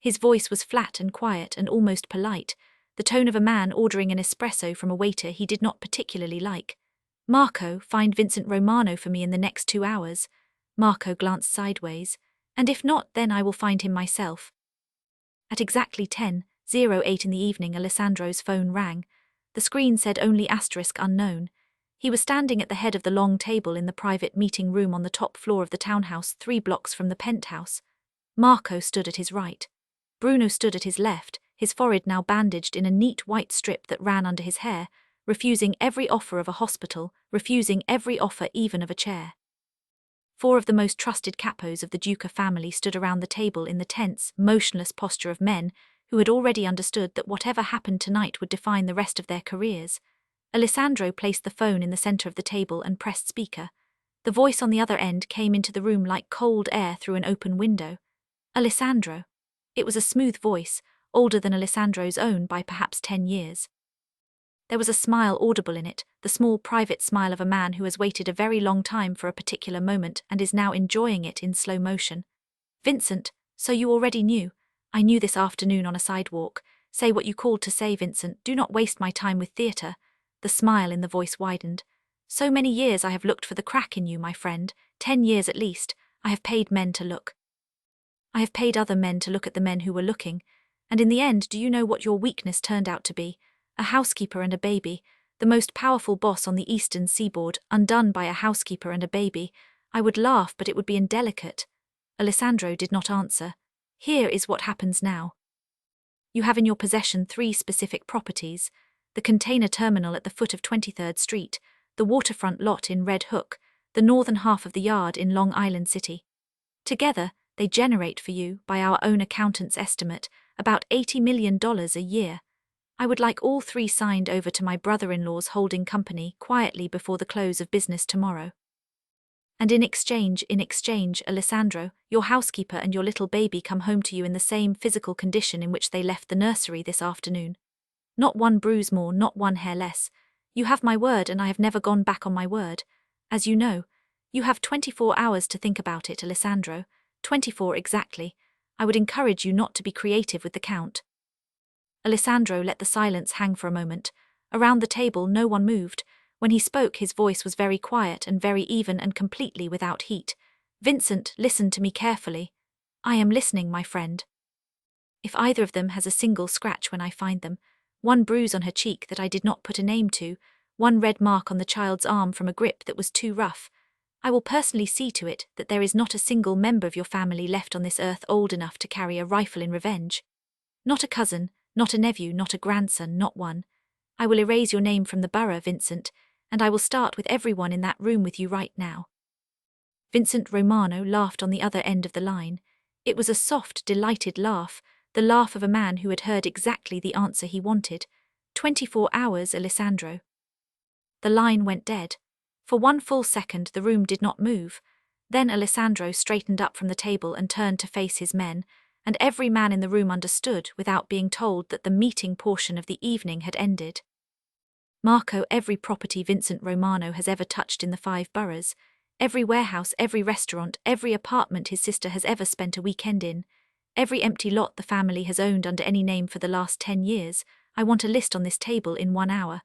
[SPEAKER 1] His voice was flat and quiet and almost polite, the tone of a man ordering an espresso from a waiter he did not particularly like. Marco, find Vincent Romano for me in the next 2 hours. Marco glanced sideways. And if not, then I will find him myself. At exactly 10:08 in the evening, Alessandro's phone rang. The screen said only *unknown. He was standing at the head of the long table in the private meeting room on the top floor of the townhouse 3 blocks from the penthouse. Marco stood at his right. Bruno stood at his left, his forehead now bandaged in a neat white strip that ran under his hair, refusing every offer of a hospital, refusing every offer even of a chair. 4 of the most trusted capos of the Duca family stood around the table in the tense, motionless posture of men who had already understood that whatever happened tonight would define the rest of their careers. Alessandro placed the phone in the center of the table and pressed speaker. The voice on the other end came into the room like cold air through an open window. Alessandro. It was a smooth voice, older than Alessandro's own by perhaps 10 years. There was a smile audible in it, the small private smile of a man who has waited a very long time for a particular moment and is now enjoying it in slow motion. Vincent, so you already knew. I knew this afternoon on a sidewalk. Say what you called to say, Vincent. Do not waste my time with theatre. The smile in the voice widened. So many years I have looked for the crack in you, my friend, 10 years at least. I have paid men to look. I have paid other men to look at the men who were looking, and in the end, do you know what your weakness turned out to be? A housekeeper and a baby, the most powerful boss on the eastern seaboard, undone by a housekeeper and a baby. I would laugh, but it would be indelicate. Alessandro did not answer. Here is what happens now. You have in your possession 3 specific properties: the container terminal at the foot of 23rd Street, the waterfront lot in Red Hook, the northern half of the yard in Long Island City. Together, they generate for you, by our own accountant's estimate, about $80 million a year. I would like all 3 signed over to my brother-in-law's holding company quietly before the close of business tomorrow. And in exchange, Alessandro, your housekeeper and your little baby come home to you in the same physical condition in which they left the nursery this afternoon. Not one bruise more, not one hair less. You have my word, and I have never gone back on my word. As you know, you have 24 hours to think about it, Alessandro. 24 exactly. I would encourage you not to be creative with the count. Alessandro let the silence hang for a moment. Around the table no one moved. When he spoke, his voice was very quiet and very even and completely without heat. Vincent, listen to me carefully. I am listening, my friend. If either of them has a single scratch when I find them, one bruise on her cheek that I did not put a name to, one red mark on the child's arm from a grip that was too rough, I will personally see to it that there is not a single member of your family left on this earth old enough to carry a rifle in revenge. Not a cousin, not a nephew, not a grandson, not one. I will erase your name from the borough, Vincent, and I will start with everyone in that room with you right now. Vincent Romano laughed on the other end of the line. It was a soft, delighted laugh, the laugh of a man who had heard exactly the answer he wanted. 24 hours, Alessandro. The line went dead. For 1 full second the room did not move. Then Alessandro straightened up from the table and turned to face his men, and every man in the room understood, without being told, that the meeting portion of the evening had ended. Marco, every property Vincent Romano has ever touched in the 5 boroughs, every warehouse, every restaurant, every apartment his sister has ever spent a weekend in, every empty lot the family has owned under any name for the last 10 years, I want a list on this table in 1 hour.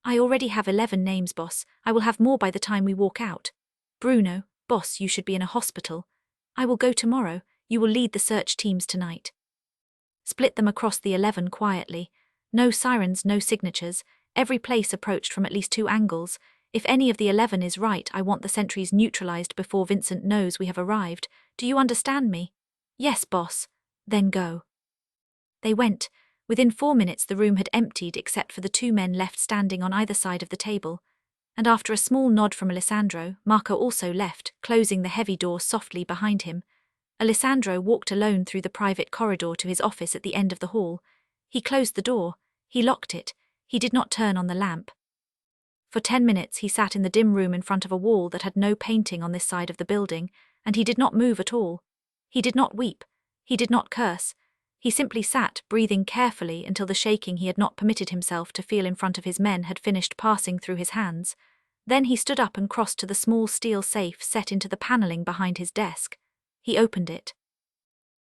[SPEAKER 1] I already have 11 names, boss. I will have more by the time we walk out. Bruno, boss, you should be in a hospital. I will go tomorrow. You will lead the search teams tonight. Split them across the 11 quietly. No sirens, no signatures. Every place approached from at least 2 angles. If any of the 11 is right, I want the sentries neutralized before Vincent knows we have arrived. Do you understand me? Yes, boss. Then go. They went. Within 4 minutes the room had emptied except for the 2 men left standing on either side of the table. And after a small nod from Alessandro, Marco also left, closing the heavy door softly behind him. Alessandro walked alone through the private corridor to his office at the end of the hall. He closed the door. He locked it. He did not turn on the lamp. For 10 minutes he sat in the dim room in front of a wall that had no painting on this side of the building, and he did not move at all. He did not weep. He did not curse. He simply sat, breathing carefully until the shaking he had not permitted himself to feel in front of his men had finished passing through his hands. Then he stood up and crossed to the small steel safe set into the paneling behind his desk. He opened it.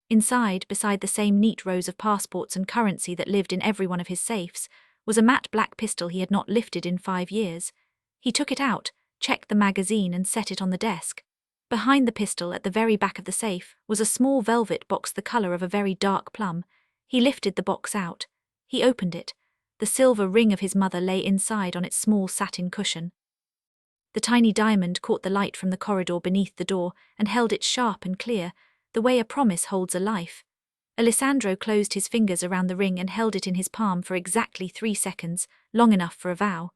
[SPEAKER 1] Inside, beside the same neat rows of passports and currency that lived in every one of his safes, was a matte black pistol he had not lifted in 5 years. He took it out, checked the magazine and set it on the desk. Behind the pistol, at the very back of the safe, was a small velvet box the color of a very dark plum. He lifted the box out. He opened it. The silver ring of his mother lay inside on its small satin cushion. The tiny diamond caught the light from the corridor beneath the door and held it sharp and clear, the way a promise holds a life. Alessandro closed his fingers around the ring and held it in his palm for exactly 3 seconds, long enough for a vow.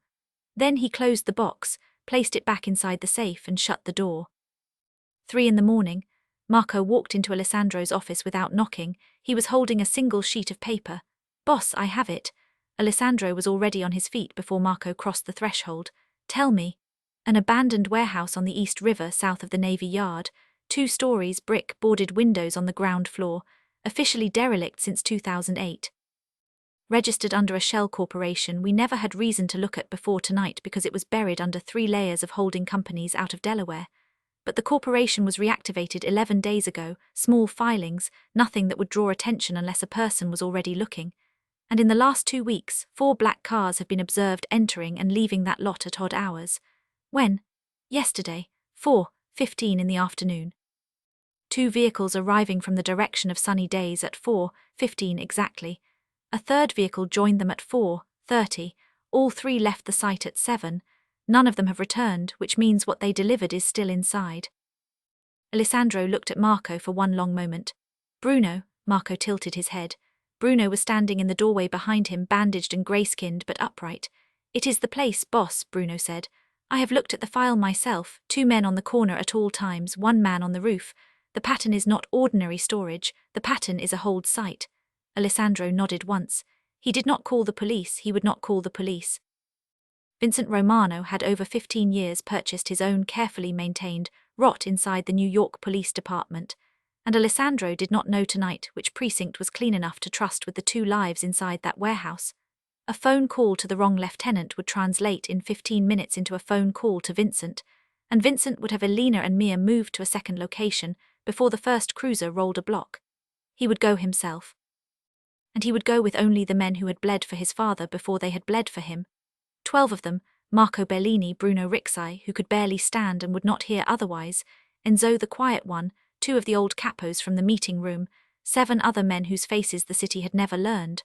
[SPEAKER 1] Then he closed the box, placed it back inside the safe and shut the door. 3 in the morning, Marco walked into Alessandro's office without knocking. He was holding a single sheet of paper. "Boss, I have it." Alessandro was already on his feet before Marco crossed the threshold. "Tell me." An abandoned warehouse on the East River south of the Navy Yard, 2 stories, brick-boarded windows on the ground floor, officially derelict since 2008. Registered under a shell corporation we never had reason to look at before tonight because it was buried under 3 layers of holding companies out of Delaware. But the corporation was reactivated 11 days ago, small filings, nothing that would draw attention unless a person was already looking. And in the last 2 weeks, 4 black cars have been observed entering and leaving that lot at odd hours. When? Yesterday, 4:15 in the afternoon. Two vehicles arriving from the direction of Sunny Days at 4:15 exactly. A third vehicle joined them at 4:30. All three left the site at 7. None of them have returned, which means what they delivered is still inside. Alessandro looked at Marco for one long moment. Bruno, Marco tilted his head. Bruno was standing in the doorway behind him, bandaged and grey-skinned but upright. It is the place, boss, Bruno said. I have looked at the file myself, 2 men on the corner at all times, 1 man on the roof. The pattern is not ordinary storage, the pattern is a hold site. Alessandro nodded once. He did not call the police, he would not call the police. Vincent Romano had over 15 years purchased his own carefully maintained rot inside the New York Police Department, and Alessandro did not know tonight which precinct was clean enough to trust with the 2 lives inside that warehouse. A phone call to the wrong lieutenant would translate in 15 minutes into a phone call to Vincent, and Vincent would have Elena and Mia moved to a second location before the first cruiser rolled a block. He would go himself. And he would go with only the men who had bled for his father before they had bled for him. 12 of them, Marco Bellini, Bruno Rixai, who could barely stand and would not hear otherwise, Enzo the quiet one, 2 of the old capos from the meeting room, 7 other men whose faces the city had never learned,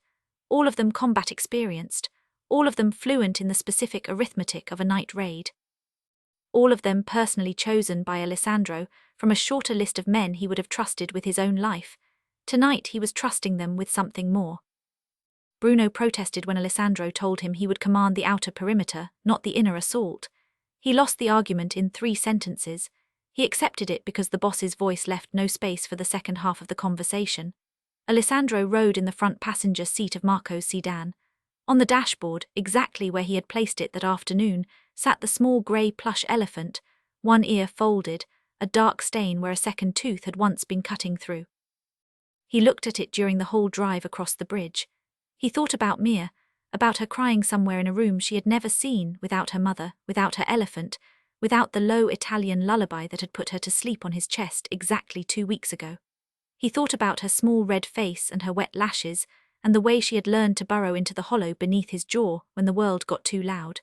[SPEAKER 1] all of them combat experienced, all of them fluent in the specific arithmetic of a night raid. All of them personally chosen by Alessandro from a shorter list of men he would have trusted with his own life. Tonight he was trusting them with something more. Bruno protested when Alessandro told him he would command the outer perimeter, not the inner assault. He lost the argument in 3 sentences. He accepted it because the boss's voice left no space for the second half of the conversation. Alessandro rode in the front passenger seat of Marco's sedan. On the dashboard, exactly where he had placed it that afternoon, sat the small grey plush elephant, one ear folded, a dark stain where a second tooth had once been cutting through. He looked at it during the whole drive across the bridge. He thought about Mia, about her crying somewhere in a room she had never seen, without her mother, without her elephant, without the low Italian lullaby that had put her to sleep on his chest exactly 2 weeks ago. He thought about her small red face and her wet lashes, and the way she had learned to burrow into the hollow beneath his jaw when the world got too loud.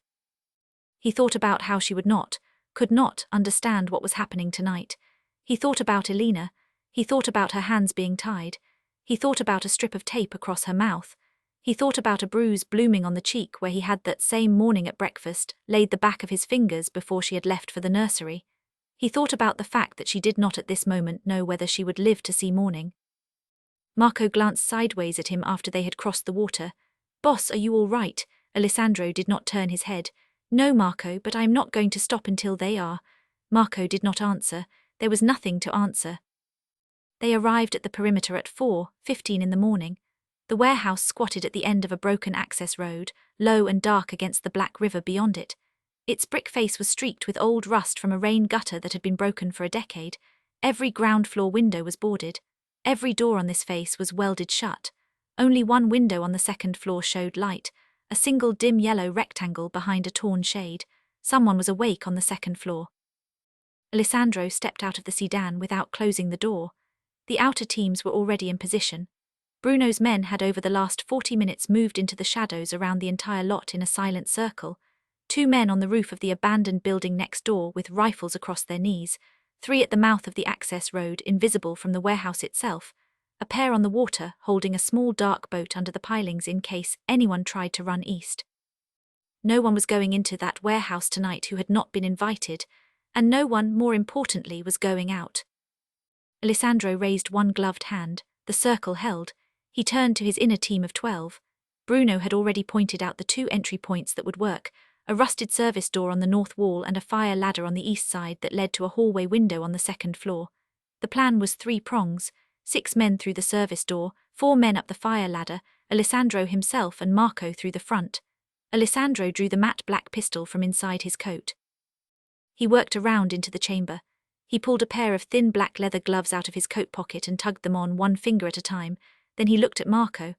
[SPEAKER 1] He thought about how she could not understand what was happening tonight. He thought about Elena. He thought about her hands being tied. He thought about a strip of tape across her mouth. He thought about a bruise blooming on the cheek where he had that same morning at breakfast laid the back of his fingers before she had left for the nursery. He thought about the fact that she did not at this moment know whether she would live to see morning. Marco glanced sideways at him after they had crossed the water. "Boss, are you all right?" Alessandro did not turn his head. "No, Marco, but I am not going to stop until they are." Marco did not answer. There was nothing to answer. They arrived at the perimeter at 4:15 in the morning. The warehouse squatted at the end of a broken access road, low and dark against the black river beyond it. Its brick face was streaked with old rust from a rain gutter that had been broken for a decade. Every ground floor window was boarded. Every door on this face was welded shut. Only one window on the second floor showed light, a single dim yellow rectangle behind a torn shade. Someone was awake on the second floor. Alessandro stepped out of the sedan without closing the door. The outer teams were already in position. Bruno's men had over the last 40 minutes moved into the shadows around the entire lot in a silent circle. 2 men on the roof of the abandoned building next door with rifles across their knees, 3 at the mouth of the access road invisible from the warehouse itself, a pair on the water holding a small dark boat under the pilings in case anyone tried to run east. No one was going into that warehouse tonight who had not been invited, and no one, more importantly, was going out. Alessandro raised one gloved hand, the circle held. He turned to his inner team of 12. Bruno had already pointed out the 2 entry points that would work, a rusted service door on the north wall and a fire ladder on the east side that led to a hallway window on the second floor. The plan was 3 prongs, 6 men through the service door, 4 men up the fire ladder, Alessandro himself and Marco through the front. Alessandro drew the matte black pistol from inside his coat. He worked around into the chamber. He pulled a pair of thin black leather gloves out of his coat pocket and tugged them on one finger at a time. Then he looked at Marco.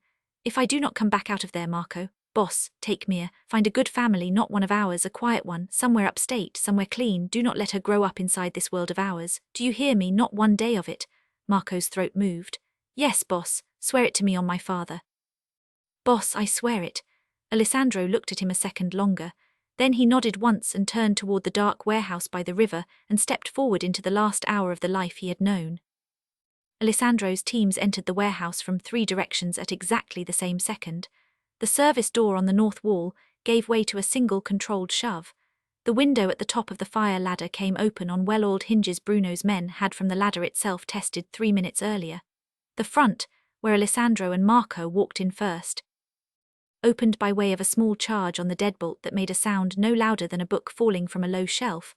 [SPEAKER 1] "If I do not come back out of there, Marco, boss, take Mia, find a good family, not one of ours, a quiet one, somewhere upstate, somewhere clean, do not let her grow up inside this world of ours. Do you hear me? Not one day of it." Marco's throat moved. "Yes, boss, swear it to me on my father." "Boss, I swear it." Alessandro looked at him a second longer. Then he nodded once and turned toward the dark warehouse by the river and stepped forward into the last hour of the life he had known. Alessandro's teams entered the warehouse from 3 directions at exactly the same second. The service door on the north wall gave way to a single controlled shove. The window at the top of the fire ladder came open on well-oiled hinges Bruno's men had from the ladder itself tested 3 minutes earlier. The front, where Alessandro and Marco walked in first, opened by way of a small charge on the deadbolt that made a sound no louder than a book falling from a low shelf.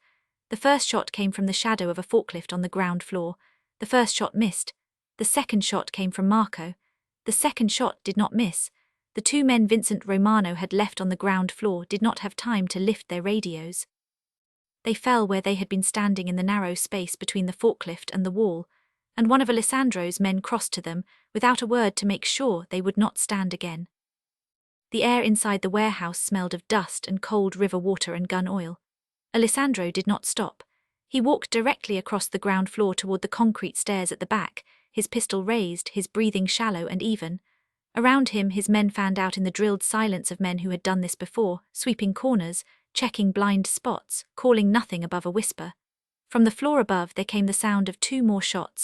[SPEAKER 1] The first shot came from the shadow of a forklift on the ground floor. The first shot missed. The second shot came from Marco. The second shot did not miss. The 2 men Vincent Romano had left on the ground floor did not have time to lift their radios. They fell where they had been standing in the narrow space between the forklift and the wall, and one of Alessandro's men crossed to them without a word to make sure they would not stand again. The air inside the warehouse smelled of dust and cold river water and gun oil. Alessandro did not stop. He walked directly across the ground floor toward the concrete stairs at the back, his pistol raised, his breathing shallow and even. Around him his men fanned out in the drilled silence of men who had done this before, sweeping corners, checking blind spots, calling nothing above a whisper. From the floor above there came the sound of 2 more shots.